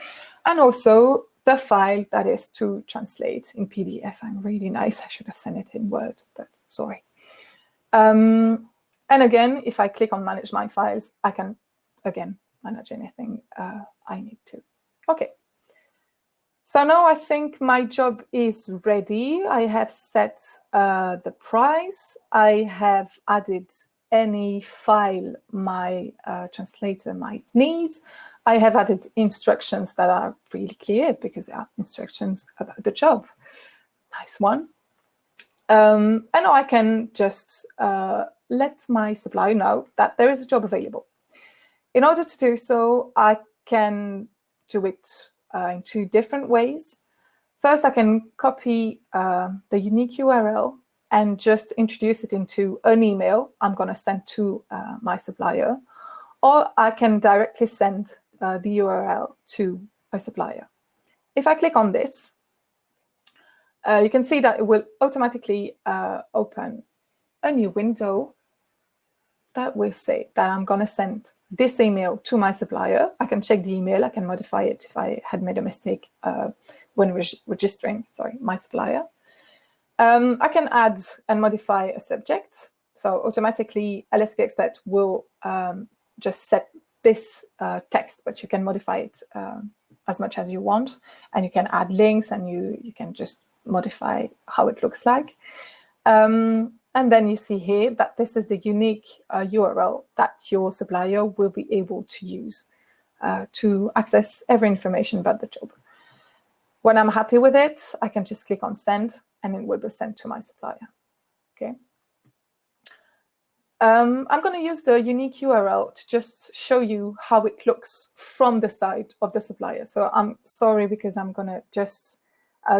and also the file that is to translate in PDF. I'm really nice. I should have sent it in Word, but sorry. And again, if I click on Manage My Files, I can, again, manage anything I need to. Okay. So now I think my job is ready. I have set the price. I have added any file my translator might need. I have added instructions that are really clear because they are instructions about the job. Nice one. And now I can just let my supplier know that there is a job available. In order to do so, I can do it in two different ways. First, I can copy the unique URL and just introduce it into an email I'm going to send to my supplier, or I can directly send the URL to a supplier. If I click on this, you can see that it will automatically open a new window that will say that I'm going to send this email to my supplier. I can check the email. I can modify it if I had made a mistake when registering, my supplier. I can add and modify a subject. So automatically, LSP.expert will just set this text, but you can modify it as much as you want. And you can add links, and you can just modify how it looks like. And then you see here that this is the unique URL that your supplier will be able to use to access every information about the job. When I'm happy with it, I can just click on send, and it will be sent to my supplier. Okay. I'm going to use the unique URL to just show you how it looks from the side of the supplier. So I'm sorry, because I'm going to just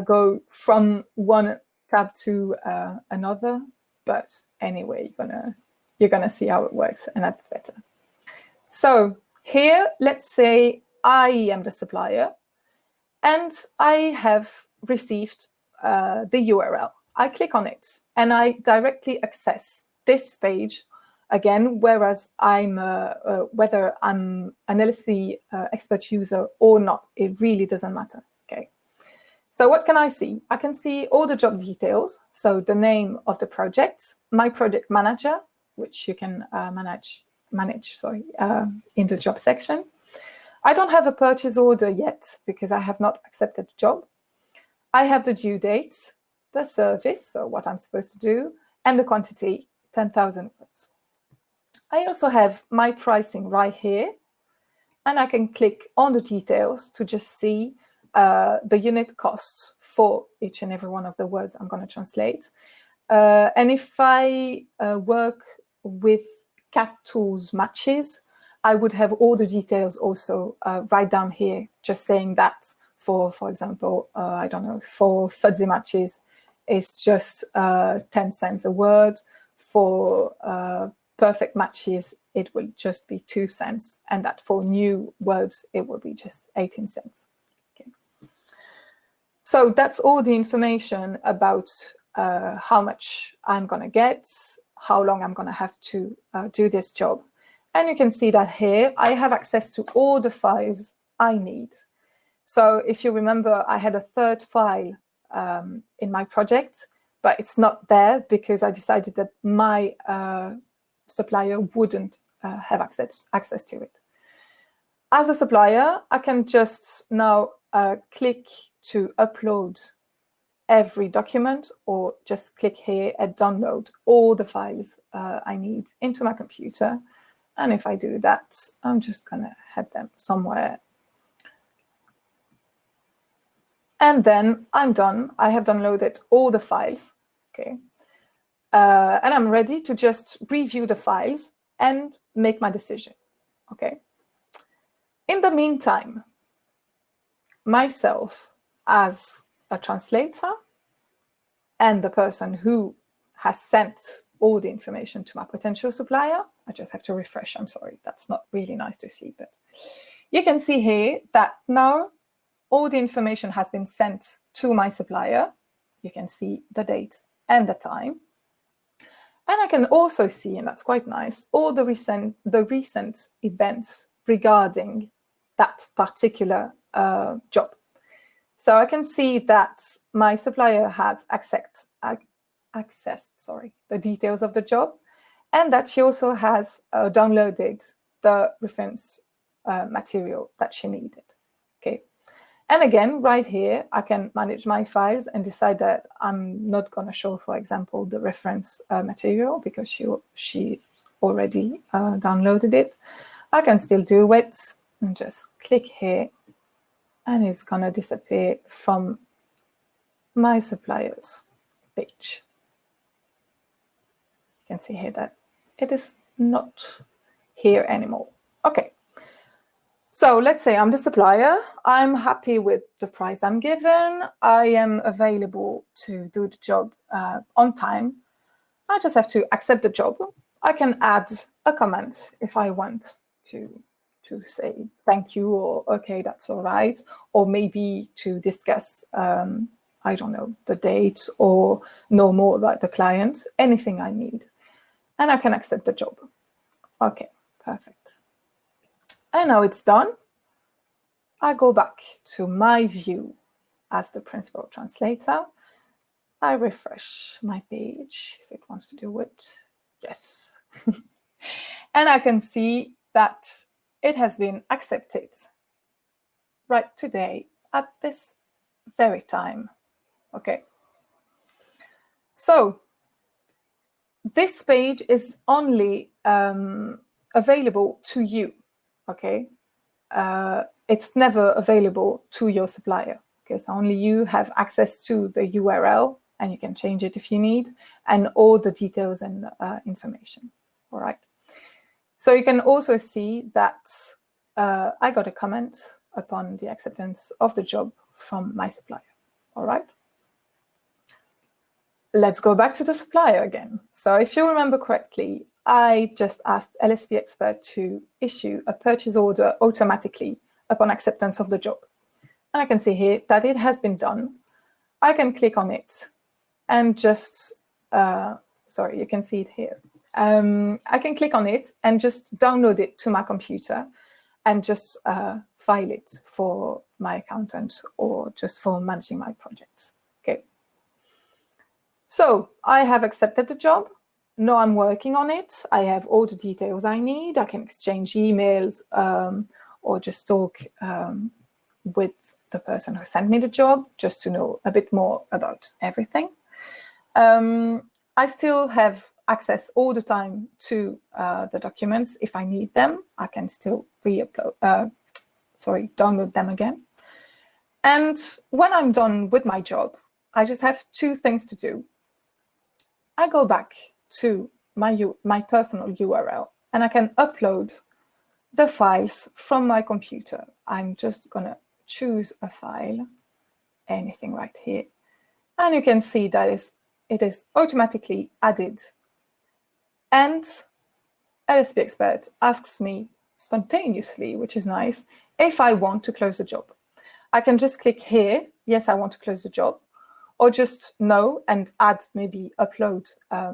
go from one tab to another. But anyway, you're gonna see how it works, and that's better. So here, let's say I am the supplier, and I have received the URL. I click on it, and I directly access this page again. Whereas whether I'm an LSP expert user or not, it really doesn't matter. Okay. So what can I see? I can see all the job details. So the name of the project, my project manager, which you can manage in the job section. I don't have a purchase order yet because I have not accepted the job. I have the due date, the service, so what I'm supposed to do, and the quantity, 10,000 words. I also have my pricing right here, and I can click on the details to just see the unit costs for each and every one of the words I'm going to translate. And if I work with CAT tools matches, I would have all the details also right down here, just saying that for example, I don't know, for fuzzy matches, it's just 10 cents a word. For perfect matches, it will just be 2 cents. And that for new words, it will be just 18 cents. So that's all the information about how much I'm going to get, how long I'm going to have to do this job. And you can see that here I have access to all the files I need. So if you remember, I had a third file in my project, but it's not there because I decided that my supplier wouldn't have access to it. As a supplier, I can just now click to upload every document, or just click here and download all the files I need into my computer. And if I do that, I'm just going to have them somewhere. And then I'm done. I have downloaded all the files. Okay. And I'm ready to just review the files and make my decision. Okay. In the meantime, myself as a translator and the person who has sent all the information to my potential supplier, I just have to refresh. I'm sorry, that's not really nice to see, but you can see here that now all the information has been sent to my supplier. You can see the date and the time. And I can also see, and that's quite nice, all the recent events regarding that particular job. So I can see that my supplier has accessed the details of the job, and that she also has downloaded the reference material that she needed. Okay. And again, right here, I can manage my files and decide that I'm not going to show, for example, the reference material because she already downloaded it. I can still do it and just click here, and it's going to disappear from my suppliers page. You can see here that it is not here anymore. Okay. So let's say I'm the supplier. I'm happy with the price I'm given. I am available to do the job on time. I just have to accept the job. I can add a comment if I want to say thank you or okay, that's all right, or maybe to discuss, I don't know, the date or know more about the client, anything I need. And I can accept the job. Okay, perfect. And now it's done. I go back to my view as the principal translator. I refresh my page if it wants to do it. Yes. And I can see that it has been accepted right today at this very time. Okay. So this page is only available to you. Okay. It's never available to your supplier, because only you have access to the URL, and you can change it if you need, and all the details and information. All right. So you can also see that I got a comment upon the acceptance of the job from my supplier. All right. Let's go back to the supplier again. So if you remember correctly, I just asked LSP.expert to issue a purchase order automatically upon acceptance of the job. And I can see here that it has been done. I can click on it and just, sorry, you can see it here. I can click on it and just download it to my computer and just file it for my accountant or just for managing my projects. Okay. So I have accepted the job. Now I'm working on it. I have all the details I need. I can exchange emails or just talk with the person who sent me the job just to know a bit more about everything. I still have access all the time to the documents. If I need them, I can still download them again. And when I'm done with my job, I just have two things to do. I go back to my personal URL and I can upload the files from my computer. I'm just going to choose a file, anything right here. And you can see that it is automatically added. And LSP.expert asks me spontaneously, which is nice, if I want to close the job. I can just click here, yes, I want to close the job, or just no and add, maybe upload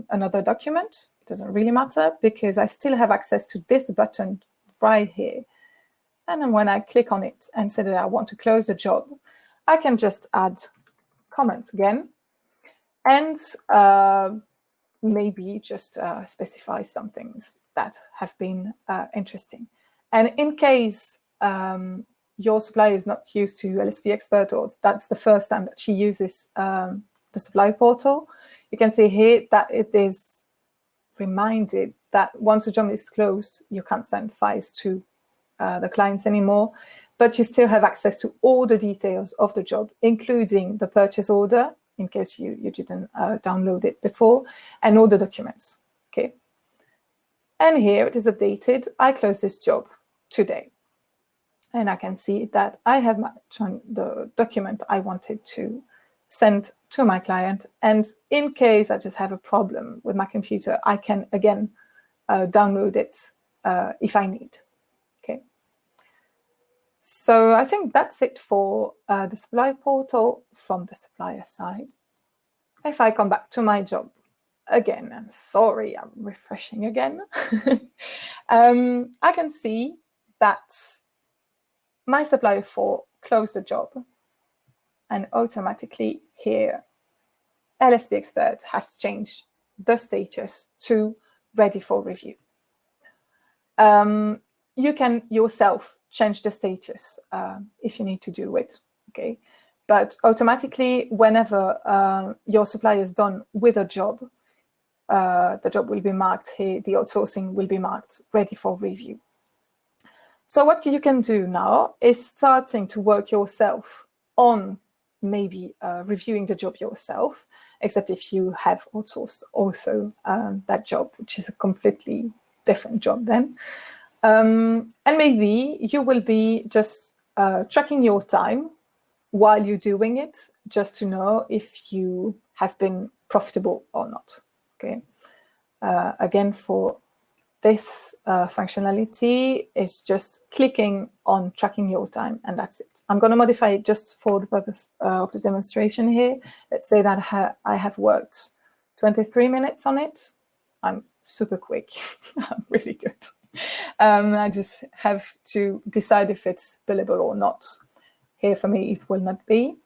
another document. It doesn't really matter because I still have access to this button right here. And then when I click on it and say that I want to close the job, I can just add comments again and maybe just specify some things that have been interesting. And in case your supplier is not used to LSP.expert, or that's the first time that she uses the supply portal, you can see here that it is reminded that once the job is closed, you can't send files to the clients anymore, but you still have access to all the details of the job, including the purchase order, in case you didn't download it before, and all the documents. Okay. And here it is updated. I closed this job today. And I can see that I have the document I wanted to send to my client. And in case I just have a problem with my computer, I can, again, download it if I need. Okay. So I think that's it for the supply portal from the supplier side. If I come back to my job again, I'm sorry, I'm refreshing again. I can see that my supplier 4 closed the job, and automatically here, LSP.expert has changed the status to ready for review. You can yourself change the status if you need to do it, okay? But automatically, whenever your supplier is done with a job, the job will be marked here, the outsourcing will be marked ready for review. So what you can do now is starting to work yourself on maybe reviewing the job yourself, except if you have outsourced also that job, which is a completely different job then. And maybe you will be just tracking your time while you're doing it, just to know if you have been profitable or not, okay? Again, for this functionality is just clicking on tracking your time, and that's it. I'm going to modify it just for the purpose of the demonstration here. Let's say that I have worked 23 minutes on it. I'm super quick. I'm really good. I just have to decide if it's billable or not. Here for me, it will not be.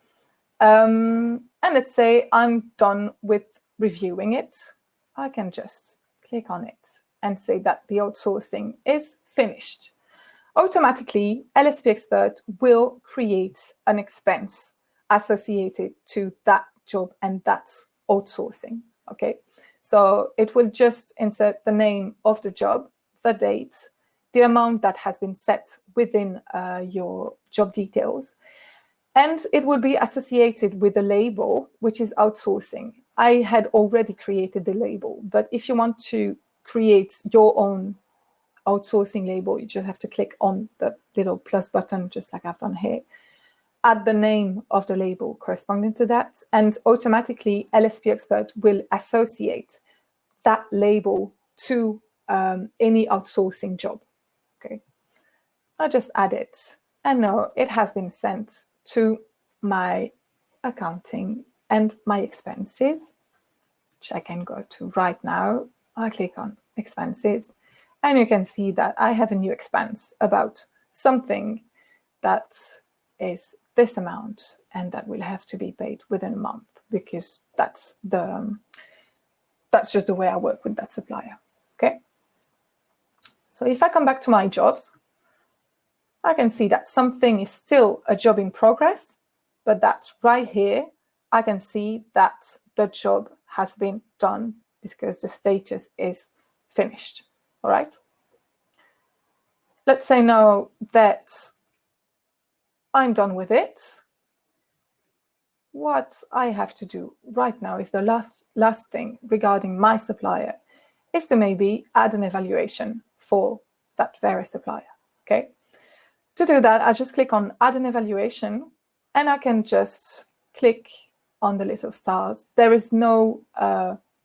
And let's say I'm done with reviewing it. I can just click on it and say that the outsourcing is finished. Automatically, LSP.expert will create an expense associated to that job and that outsourcing, okay? So it will just insert the name of the job, the date, the amount that has been set within your job details, and it will be associated with a label, which is outsourcing. I had already created the label, but if you want to create your own outsourcing label, you just have to click on the little plus button, just like I've done here, add the name of the label corresponding to that, and automatically LSP.expert will associate that label to any outsourcing job, okay? I just add it, and now it has been sent to my accounting and my expenses, which I can go to right now. I click on expenses, and you can see that I have a new expense about something that is this amount, and that will have to be paid within a month, because that's just the way I work with that supplier, okay? So if I come back to my jobs, I can see that something is still a job in progress, but that right here, I can see that the job has been done because the status is finished, all right? Let's say now that I'm done with it. What I have to do right now is the last thing regarding my supplier is to maybe add an evaluation for that very supplier, okay? To do that, I just click on add an evaluation, and I can just click on the little stars. There is no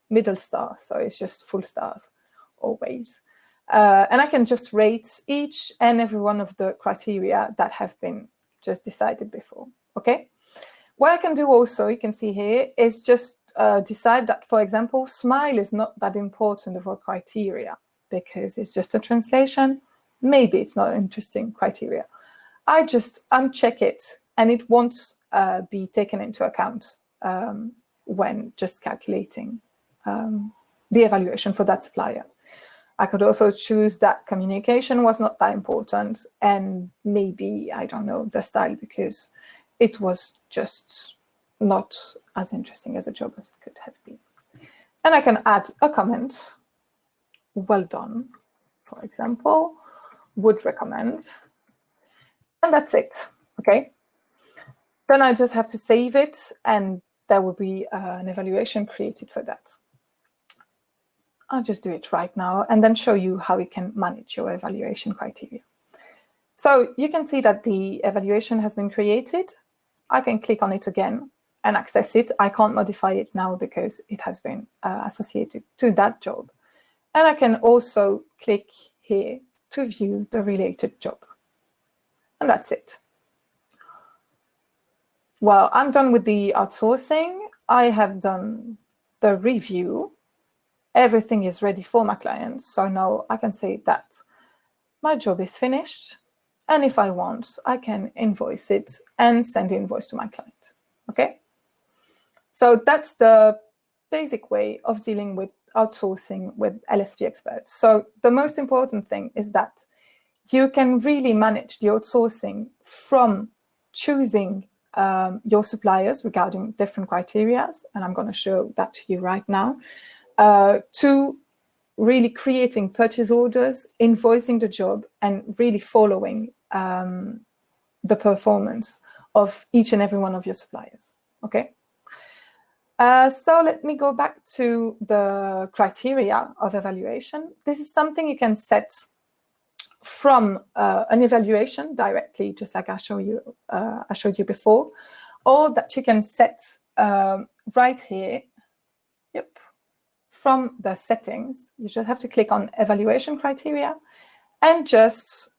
middle star, so it's just full stars always. And I can just rate each and every one of the criteria that have been just decided before, okay? What I can do also, you can see here, is just decide that, for example, smile is not that important of a criteria because it's just a translation. Maybe it's not an interesting criteria. I just uncheck it, and it won't be taken into account when just calculating the evaluation for that supplier. I could also choose that communication was not that important, and maybe, I don't know, the style, because it was just not as interesting as a job as it could have been. And I can add a comment, well done, for example, would recommend, and that's it, okay? Then I just have to save it, and there will be an evaluation created for that. I'll just do it right now and then show you how you can manage your evaluation criteria. So you can see that the evaluation has been created. I can click on it again and access it. I can't modify it now because it has been associated to that job. And I can also click here to view the related job. And that's it. Well, I'm done with the outsourcing. I have done the review. Everything is ready for my clients. So now I can say that my job is finished. And if I want, I can invoice it and send the invoice to my client, okay? So that's the basic way of dealing with outsourcing with LSP.expert. So the most important thing is that you can really manage the outsourcing from choosing your suppliers regarding different criteria, and I'm going to show that to you right now, to really creating purchase orders, invoicing the job, and really following the performance of each and every one of your suppliers. Okay. So let me go back to the criteria of evaluation. This is something you can set from an evaluation directly, just like I showed you before, or that you can set right here. Yep. From the settings, you just have to click on evaluation criteria and just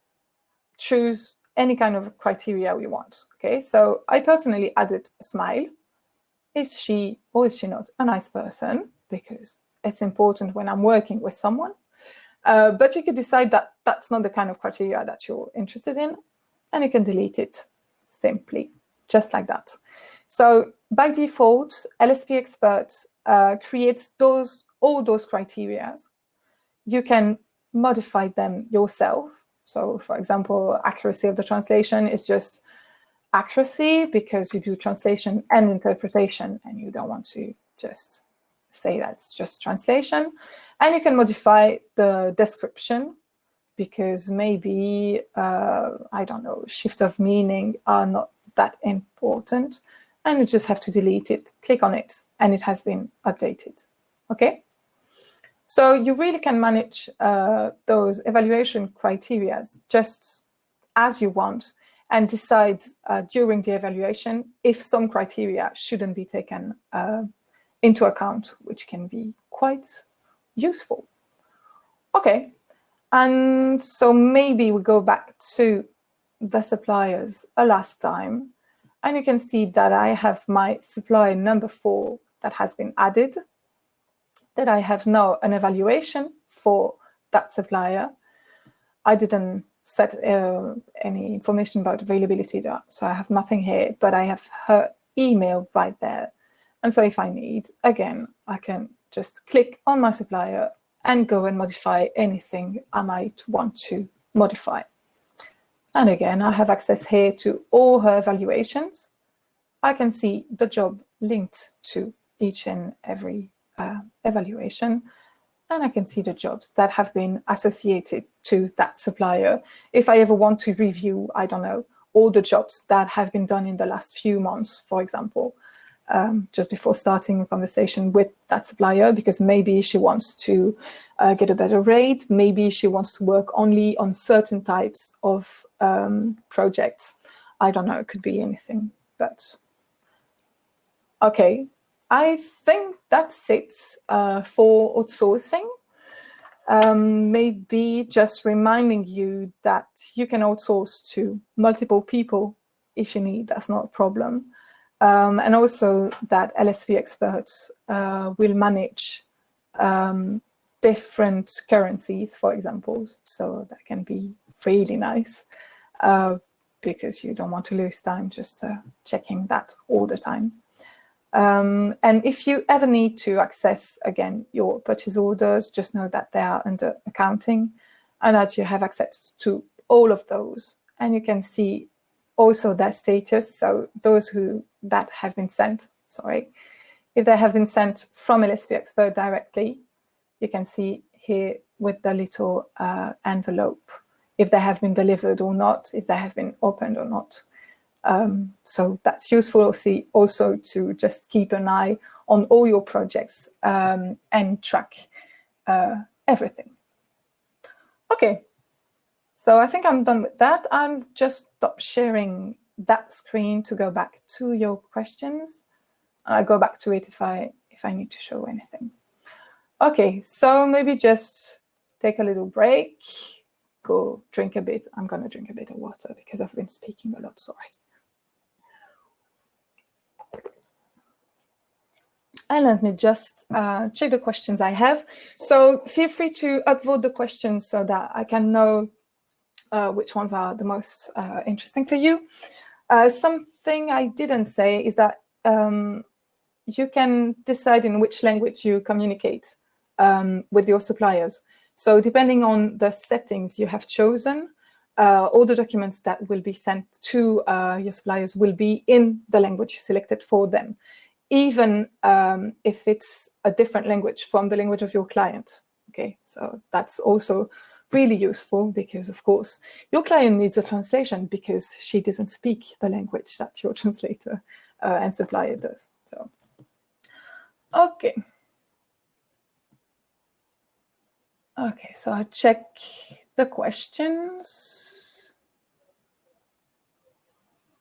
choose any kind of criteria you want. Okay, so I personally added a smile. Is she or is she not a nice person? Because it's important when I'm working with someone. But you could decide that that's not the kind of criteria that you're interested in, and you can delete it simply, just like that. So by default, LSP.expert creates all those criteria. You can modify them yourself. So for example, accuracy of the translation is just accuracy because you do translation and interpretation, and you don't want to just say that's just translation. And you can modify the description because maybe, I don't know, shift of meaning are not that important. And you just have to delete it, click on it, and it has been updated. Okay? So you really can manage those evaluation criteria just as you want, and decide during the evaluation if some criteria shouldn't be taken into account, which can be quite useful. Okay, and so maybe we go back to the suppliers a last time, and you can see that I have my supplier number 4 that has been added, that I have now an evaluation for that supplier. I didn't set any information about availability, so I have nothing here, but I have her email right there. And so if I need, again, I can just click on my supplier and go and modify anything I might want to modify. And again, I have access here to all her evaluations. I can see the job linked to each and every evaluation, and I can see the jobs that have been associated to that supplier. If I ever want to review, I don't know, all the jobs that have been done in the last few months, for example, just before starting a conversation with that supplier, because maybe she wants to get a better rate, maybe she wants to work only on certain types of projects. I don't know, it could be anything, but okay. I think that's it for outsourcing. Maybe just reminding you that you can outsource to multiple people if you need, that's not a problem. And also that LSP.expert will manage different currencies, for example. So that can be really nice because you don't want to lose time just checking that all the time. And if you ever need to access, again, your purchase orders, just know that they are under accounting and that you have access to all of those. And you can see also their status. So those that have been sent, if they have been sent from LSP.expert directly, you can see here with the little envelope, if they have been delivered or not, if they have been opened or not. So that's useful also to just keep an eye on all your projects and track everything. Okay, so I think I'm done with that. I'm just stop sharing that screen to go back to your questions. I'll go back to it if I need to show anything. Okay, so maybe just take a little break, go drink a bit. I'm going to drink a bit of water because I've been speaking a lot, sorry. And let me just check the questions I have. So feel free to upvote the questions so that I can know which ones are the most interesting for you. Something I didn't say is that you can decide in which language you communicate with your suppliers. So depending on the settings you have chosen, all the documents that will be sent to your suppliers will be in the language selected for them, even if it's a different language from the language of your client. Okay, so that's also really useful because, of course, your client needs a translation because she doesn't speak the language that your translator and supplier does. So, okay. Okay, so I check the questions.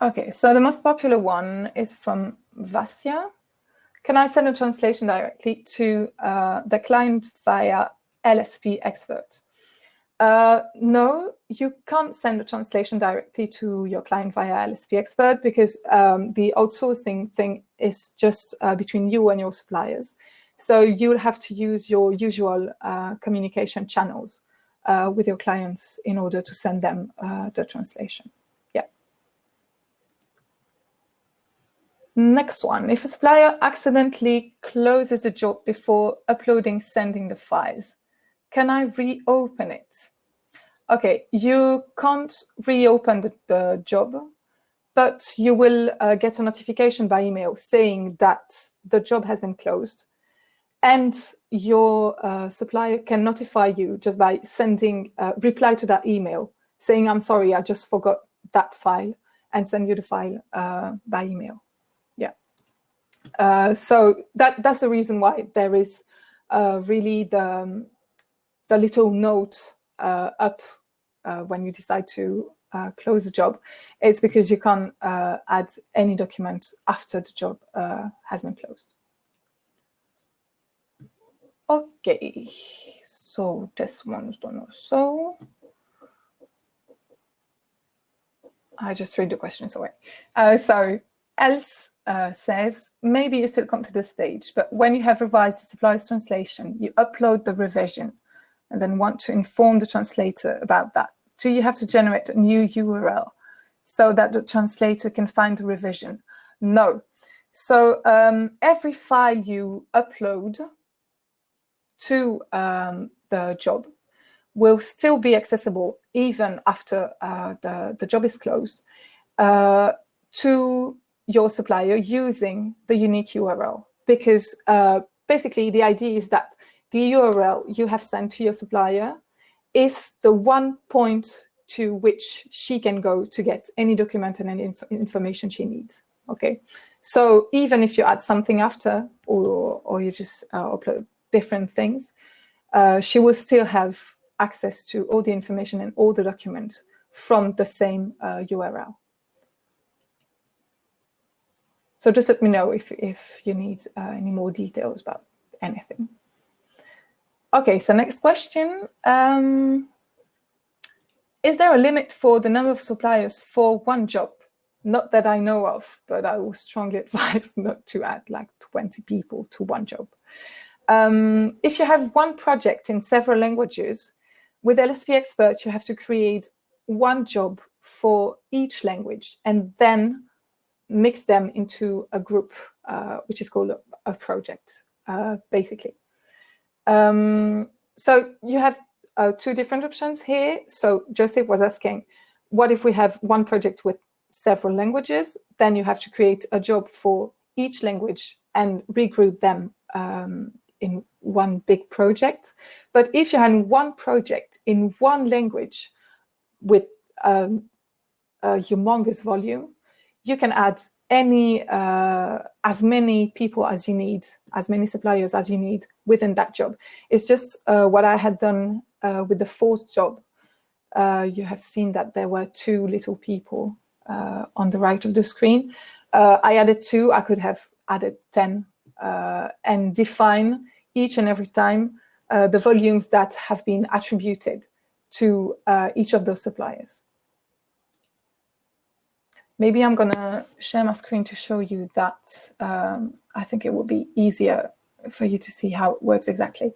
Okay, so the most popular one is from Vasya. Can I send a translation directly to the client via LSP.expert? No, you can't send a translation directly to your client via LSP.expert because the outsourcing thing is just between you and your suppliers. So you'll have to use your usual communication channels with your clients in order to send them the translation. Yeah. Next one, if a supplier accidentally closes the job before sending the files, can I reopen it? Okay, you can't reopen the job, but you will get a notification by email saying that the job has been closed. And your supplier can notify you just by sending a reply to that email saying, I'm sorry, I just forgot that file, and send you the file by email. Yeah. So that's the reason why there is really the little note up when you decide to close a job. It's because you can't add any document after the job has been closed. Okay, so this one's done also. I just read the questions away. So else says, maybe you still come to this stage, but when you have revised the supplier's translation, you upload the revision and then want to inform the translator about that. Do you have to generate a new URL so that the translator can find the revision? No. So every file you upload to the job will still be accessible even after the job is closed to your supplier using the unique URL. Because basically the idea is that the URL you have sent to your supplier is the one point to which she can go to get any document and any information she needs. Okay, so even if you add something after or you just upload different things, she will still have access to all the information and all the documents from the same URL. So just let me know if you need any more details about anything. Okay, so next question. Is there a limit for the number of suppliers for one job? Not that I know of, but I will strongly advise not to add like 20 people to one job. If you have one project in several languages, with LSP.expert, you have to create one job for each language and then mix them into a group, which is called a project, basically. So you have two different options here. So Joseph was asking, what if we have one project with several languages? Then you have to create a job for each language and regroup them in one big project. But if you had one project in one language with a humongous volume, you can add as many people as you need, as many suppliers as you need within that job. It's just what I had done with the fourth job. You have seen that there were too little people on the right of the screen. I added 2, I could have added 10 and define each and every time the volumes that have been attributed to each of those suppliers. Maybe I'm going to share my screen to show you that. I think it would be easier for you to see how it works exactly.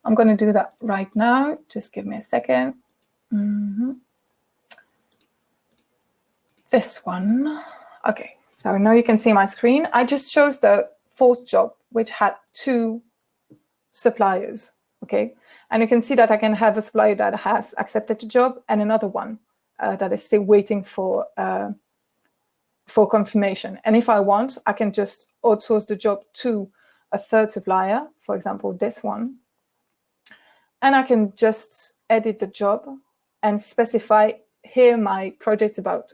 I'm going to do that right now. Just give me a second. This one. Okay, so now you can see my screen. I just chose the fourth job, which had 2 suppliers. Okay, and you can see that I can have a supplier that has accepted the job and another one that is still waiting for confirmation. And if I want, I can just outsource the job to a third supplier, for example, this one. And I can just edit the job and specify here my project's about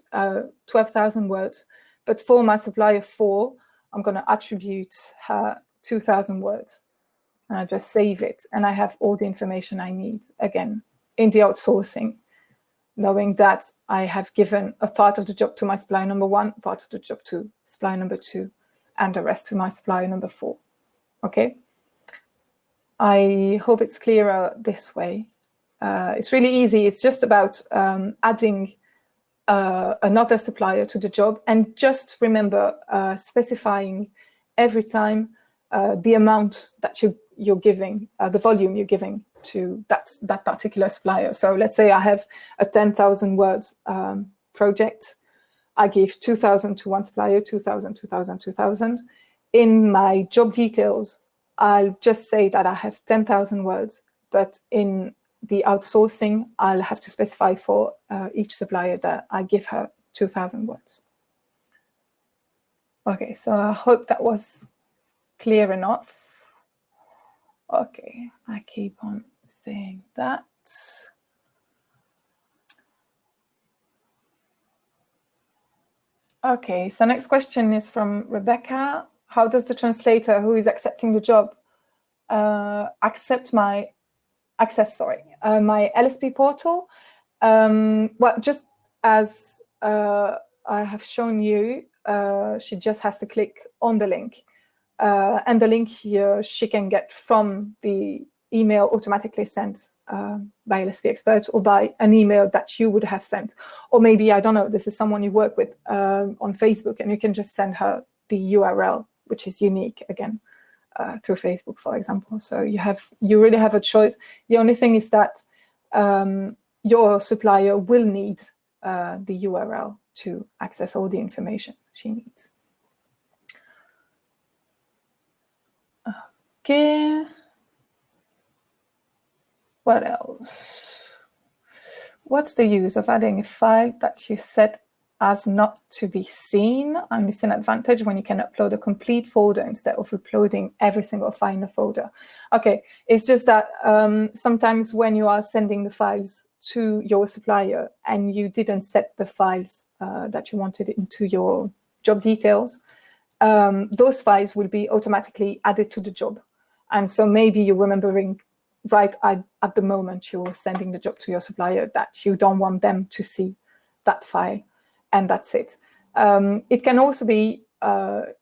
12,000 words. But for my supplier 4, I'm going to attribute her 2,000 words. And I just save it. And I have all the information I need, again, in the outsourcing, knowing that I have given a part of the job to my supplier number 1, a part of the job to supplier number 2, and the rest to my supplier number 4. Okay? I hope it's clearer this way. It's really easy. It's just about adding another supplier to the job, and just remember specifying every time the amount that you're giving, the volume you're giving to that particular supplier. So let's say I have a 10,000 words project. I give 2,000 to one supplier, 2,000, 2,000, 2,000. In my job details, I'll just say that I have 10,000 words, but in the outsourcing, I'll have to specify for each supplier that I give her 2,000 words. Okay, so I hope that was clear enough. Okay, I keep on saying that. Okay, so next question is from Rebecca. How does the translator who is accepting the job access my LSP portal? Well, just as I have shown you, she just has to click on the link. And the link here she can get from the email automatically sent by LSP.expert, or by an email that you would have sent. Or maybe, I don't know, this is someone you work with on Facebook, and you can just send her the URL, which is unique, again, through Facebook, for example. So you really have a choice. The only thing is that your supplier will need the URL to access all the information she needs. Okay. What else? What's the use of adding a file that you set as not to be seen? I understand advantage when you can upload a complete folder instead of uploading every single file in a folder. Okay, it's just that sometimes when you are sending the files to your supplier and you didn't set the files that you wanted into your job details, those files will be automatically added to the job. And so maybe you're remembering right at the moment you're sending the job to your supplier that you don't want them to see that file, and that's it. It can also be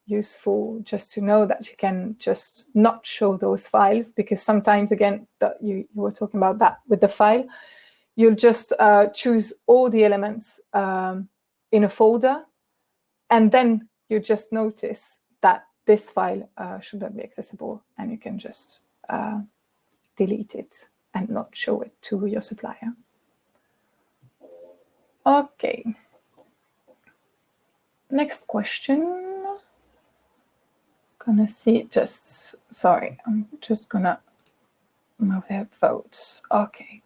useful just to know that you can just not show those files, because sometimes, again, that you were talking about that with the file, you'll just choose all the elements in a folder, and then you just notice that this file shouldn't be accessible, and you can just delete it and not show it to your supplier. Okay. Next question. Gonna see sorry, I'm just gonna move their votes. Okay.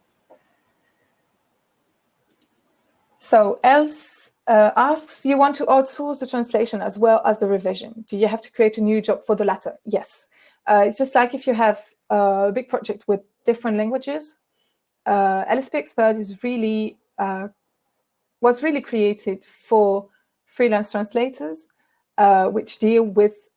So else asks, you want to outsource the translation as well as the revision. Do you have to create a new job for the latter? Yes. It's just like if you have a big project with different languages, LSP.expert is really was really created for freelance translators, which deal with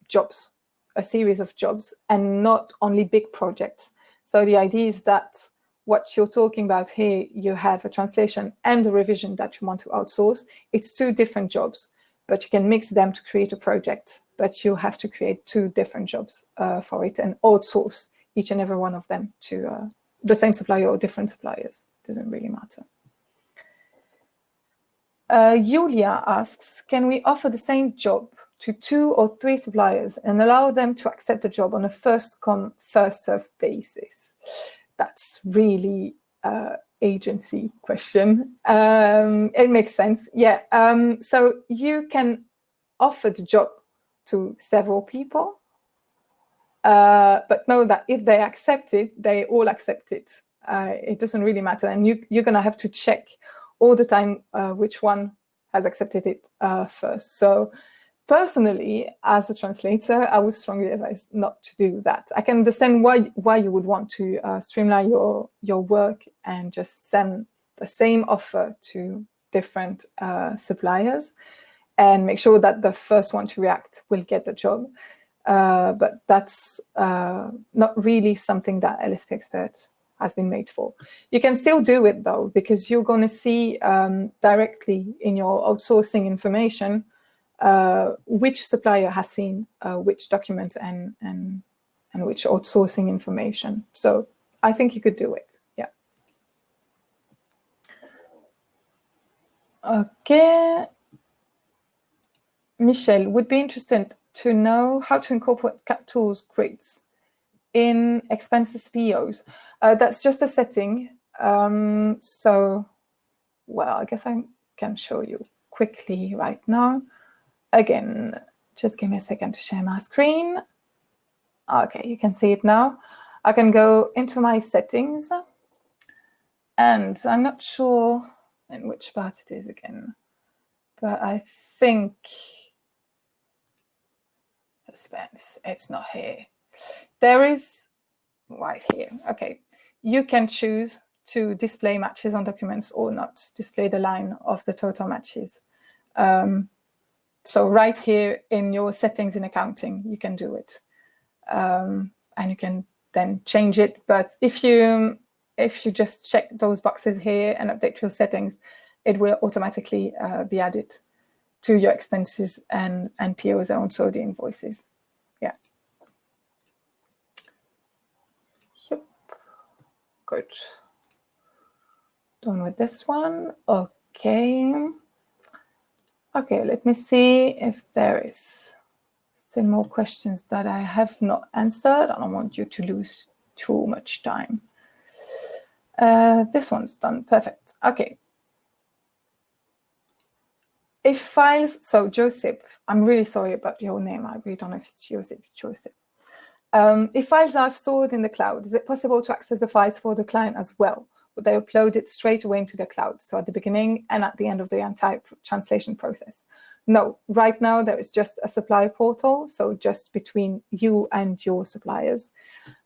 jobs, a series of jobs, and not only big projects. So the idea is that what you're talking about here, you have a translation and a revision that you want to outsource. It's two different jobs, but you can mix them to create a project, but you have to create two different jobs for it and outsource each and every one of them to the same supplier or different suppliers. It doesn't really matter. Julia asks, can we offer the same job to 2 or 3 suppliers and allow them to accept the job on a first-come, first-served basis? That's really agency question. It makes sense. Yeah. So you can offer the job to several people, but know that if they accept it, they all accept it. It doesn't really matter. And you're going to have to check all the time which one has accepted it first. So personally, as a translator, I would strongly advise not to do that. I can understand why you would want to streamline your work and just send the same offer to different suppliers and make sure that the first one to react will get the job. But that's not really something that LSP.expert has been made for. You can still do it though, because you're going to see directly in your outsourcing information which supplier has seen which document and which outsourcing information. So I think you could do it. Yeah. Okay. Michelle would be interested to know how to incorporate CAT tools grids in expenses POs. That's just a setting. So, well, I guess I can show you quickly right now. Again, just give me a second to share my screen. Okay, you can see it now. I can go into my settings, and I'm not sure in which part it is again, but I think suspense, it's not here. There is right here. Okay, you can choose to display matches on documents or not, display the line of the total matches. So right here in your settings in accounting, you can do it. And you can then change it. But if you just check those boxes here and update your settings, it will automatically be added to your expenses and POs and also the invoices. Yeah. Yep. Good. Done with this one. Okay. Okay, let me see if there is still more questions that I have not answered. I don't want you to lose too much time. This one's done. Perfect. Okay. If files, so Joseph, I'm really sorry about your name. I really don't know if it's Joseph. If files are stored in the cloud, is it possible to access the files for the client as well? Would they upload it straight away into the cloud? So at the beginning and at the end of the entire translation process? No, right now there is just a supplier portal. So just between you and your suppliers.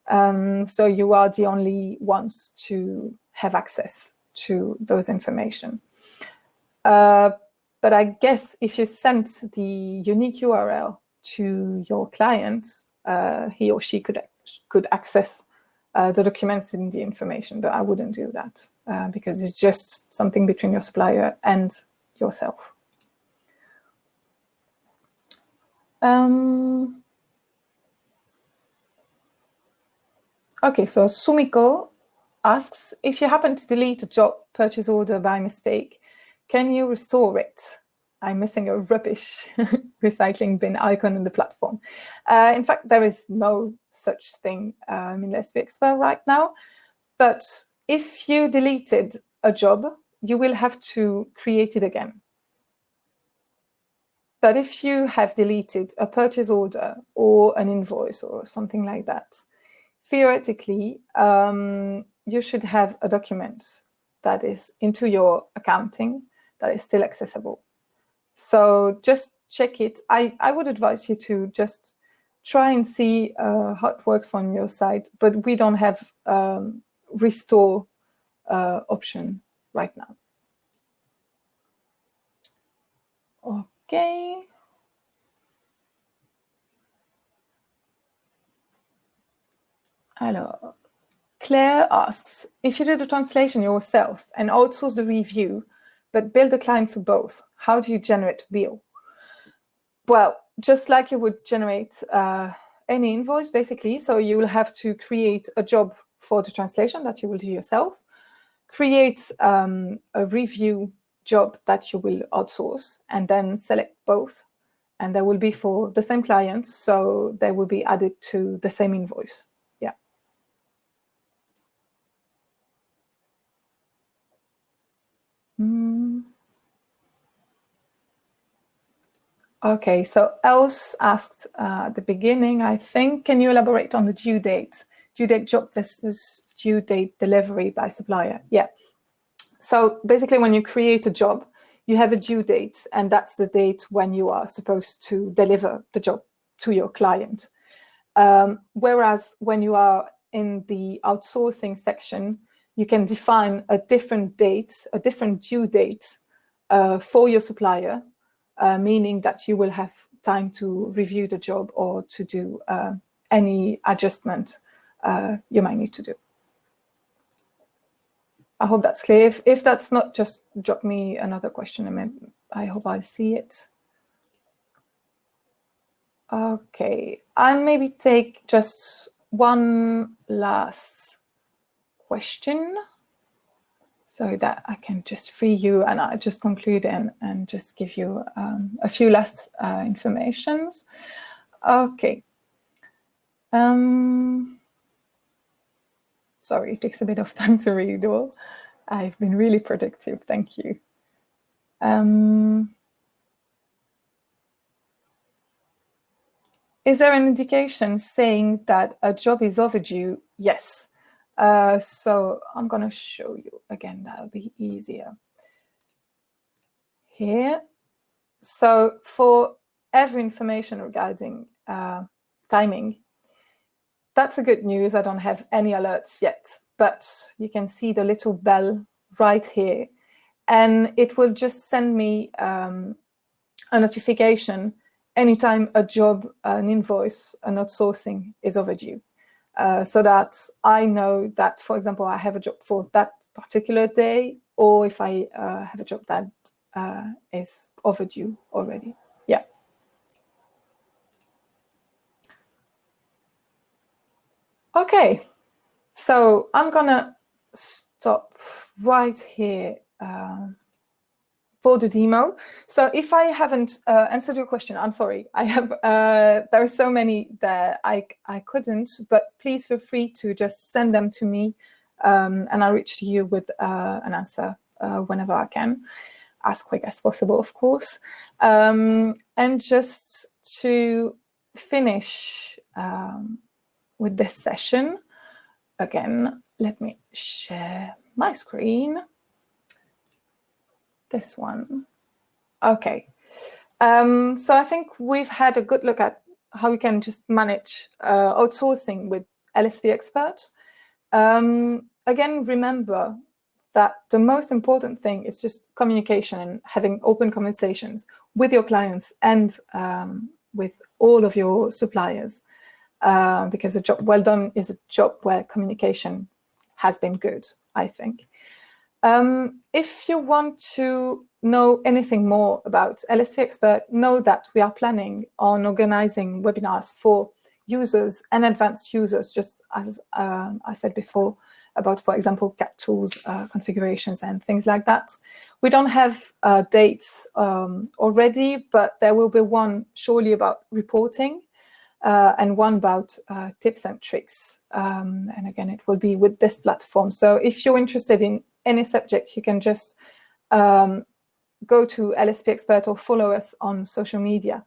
So you are the only ones to have access to those information. But I guess if you send the unique URL to your client, he or she could access the documents and the information, but I wouldn't do that because it's just something between your supplier and yourself. Okay, so Sumiko asks, if you happen to delete a job purchase order by mistake, can you restore it? I'm missing a rubbish recycling bin icon in the platform. In fact, there is no such thing in LSP.expert right now. But if you deleted a job, you will have to create it again. But if you have deleted a purchase order or an invoice or something like that, theoretically, you should have a document that is into your accounting that is still accessible. So just check it. I would advise you to just try and see how it works from your side, but we don't have restore option right now. Okay. Alors, Claire asks, if you did a translation yourself and outsource the review, but build a client for both, how do you generate bill? Well, just like you would generate any invoice, basically. So you will have to create a job for the translation that you will do yourself, create a review job that you will outsource, and then select both. And they will be for the same clients, so they will be added to the same invoice. Yeah. Okay, so Els asked at the beginning, I think, can you elaborate on the due date job versus due date delivery by supplier? Yeah. So basically, when you create a job, you have a due date, and that's the date when you are supposed to deliver the job to your client. Whereas when you are in the outsourcing section, you can define a different date, a different due date for your supplier, meaning that you will have time to review the job or to do any adjustment you might need to do. I hope that's clear. If that's not, just drop me another question. I hope I see it. Okay, I'll maybe take just one last question so that I can just free you and I just conclude and just give you a few last informations. Okay. Sorry, it takes a bit of time to read all. I've been really productive, thank you. Is there an indication saying that a job is overdue? Yes. So I'm going to show you again, that'll be easier. Here. So for every information regarding timing, that's a good news. I don't have any alerts yet, but you can see the little bell right here. And it will just send me a notification anytime a job, an invoice, an outsourcing is overdue. So that I know that, for example, I have a job for that particular day, or if I have a job that is overdue already. Yeah. Okay, so I'm gonna stop right here for the demo. So if I haven't answered your question, I'm sorry. I have there are so many that I couldn't, but please feel free to just send them to me, and I'll reach to you with an answer whenever I can, as quick as possible, of course. And just to finish with this session, again, let me share my screen. This one. Okay. So I think we've had a good look at how we can just manage outsourcing with LSP.expert. Again, remember that the most important thing is just communication and having open conversations with your clients and with all of your suppliers. Because a job well done is a job where communication has been good, I think. If you want to know anything more about LSP.expert, know that we are planning on organizing webinars for users and advanced users, just as I said before, about, for example, CAT tools, configurations, and things like that. We don't have dates already, but there will be one surely about reporting, and one about tips and tricks. And again, it will be with this platform. So if you're interested in any subject, you can just go to LSP.expert or follow us on social media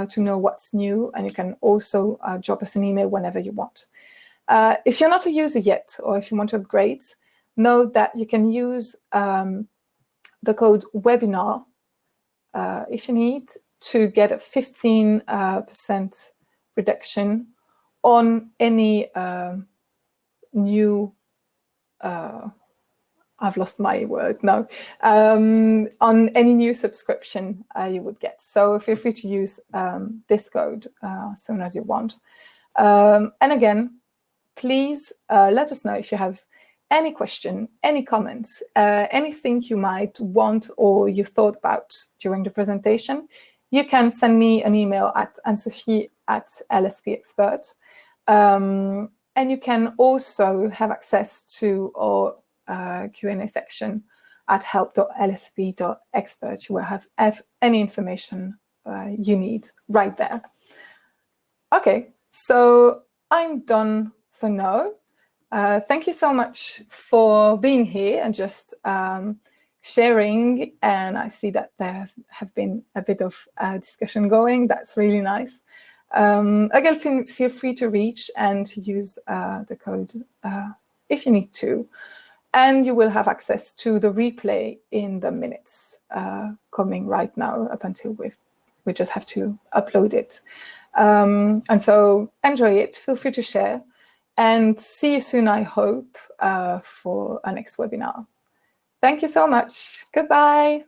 to know what's new. And you can also drop us an email whenever you want. If you're not a user yet, or if you want to upgrade, know that you can use the code webinar if you need to get a 15% reduction on any new, I've lost my word now, on any new subscription you would get. So feel free to use this code as soon as you want. And again, please let us know if you have any question, any comments, anything you might want or you thought about during the presentation. You can send me an email at Anne-Sophie@LSP.expert. And you can also have access to our Q&A section at help.lsp.expert. You will have any information you need right there. Okay, so I'm done for now. Thank you so much for being here and just sharing. And I see that there have been a bit of discussion going. That's really nice. Again, feel free to reach and to use the code if you need to. And you will have access to the replay in the minutes coming right now up until we just have to upload it. And so enjoy it, feel free to share, and see you soon, I hope, for our next webinar. Thank you so much. Goodbye.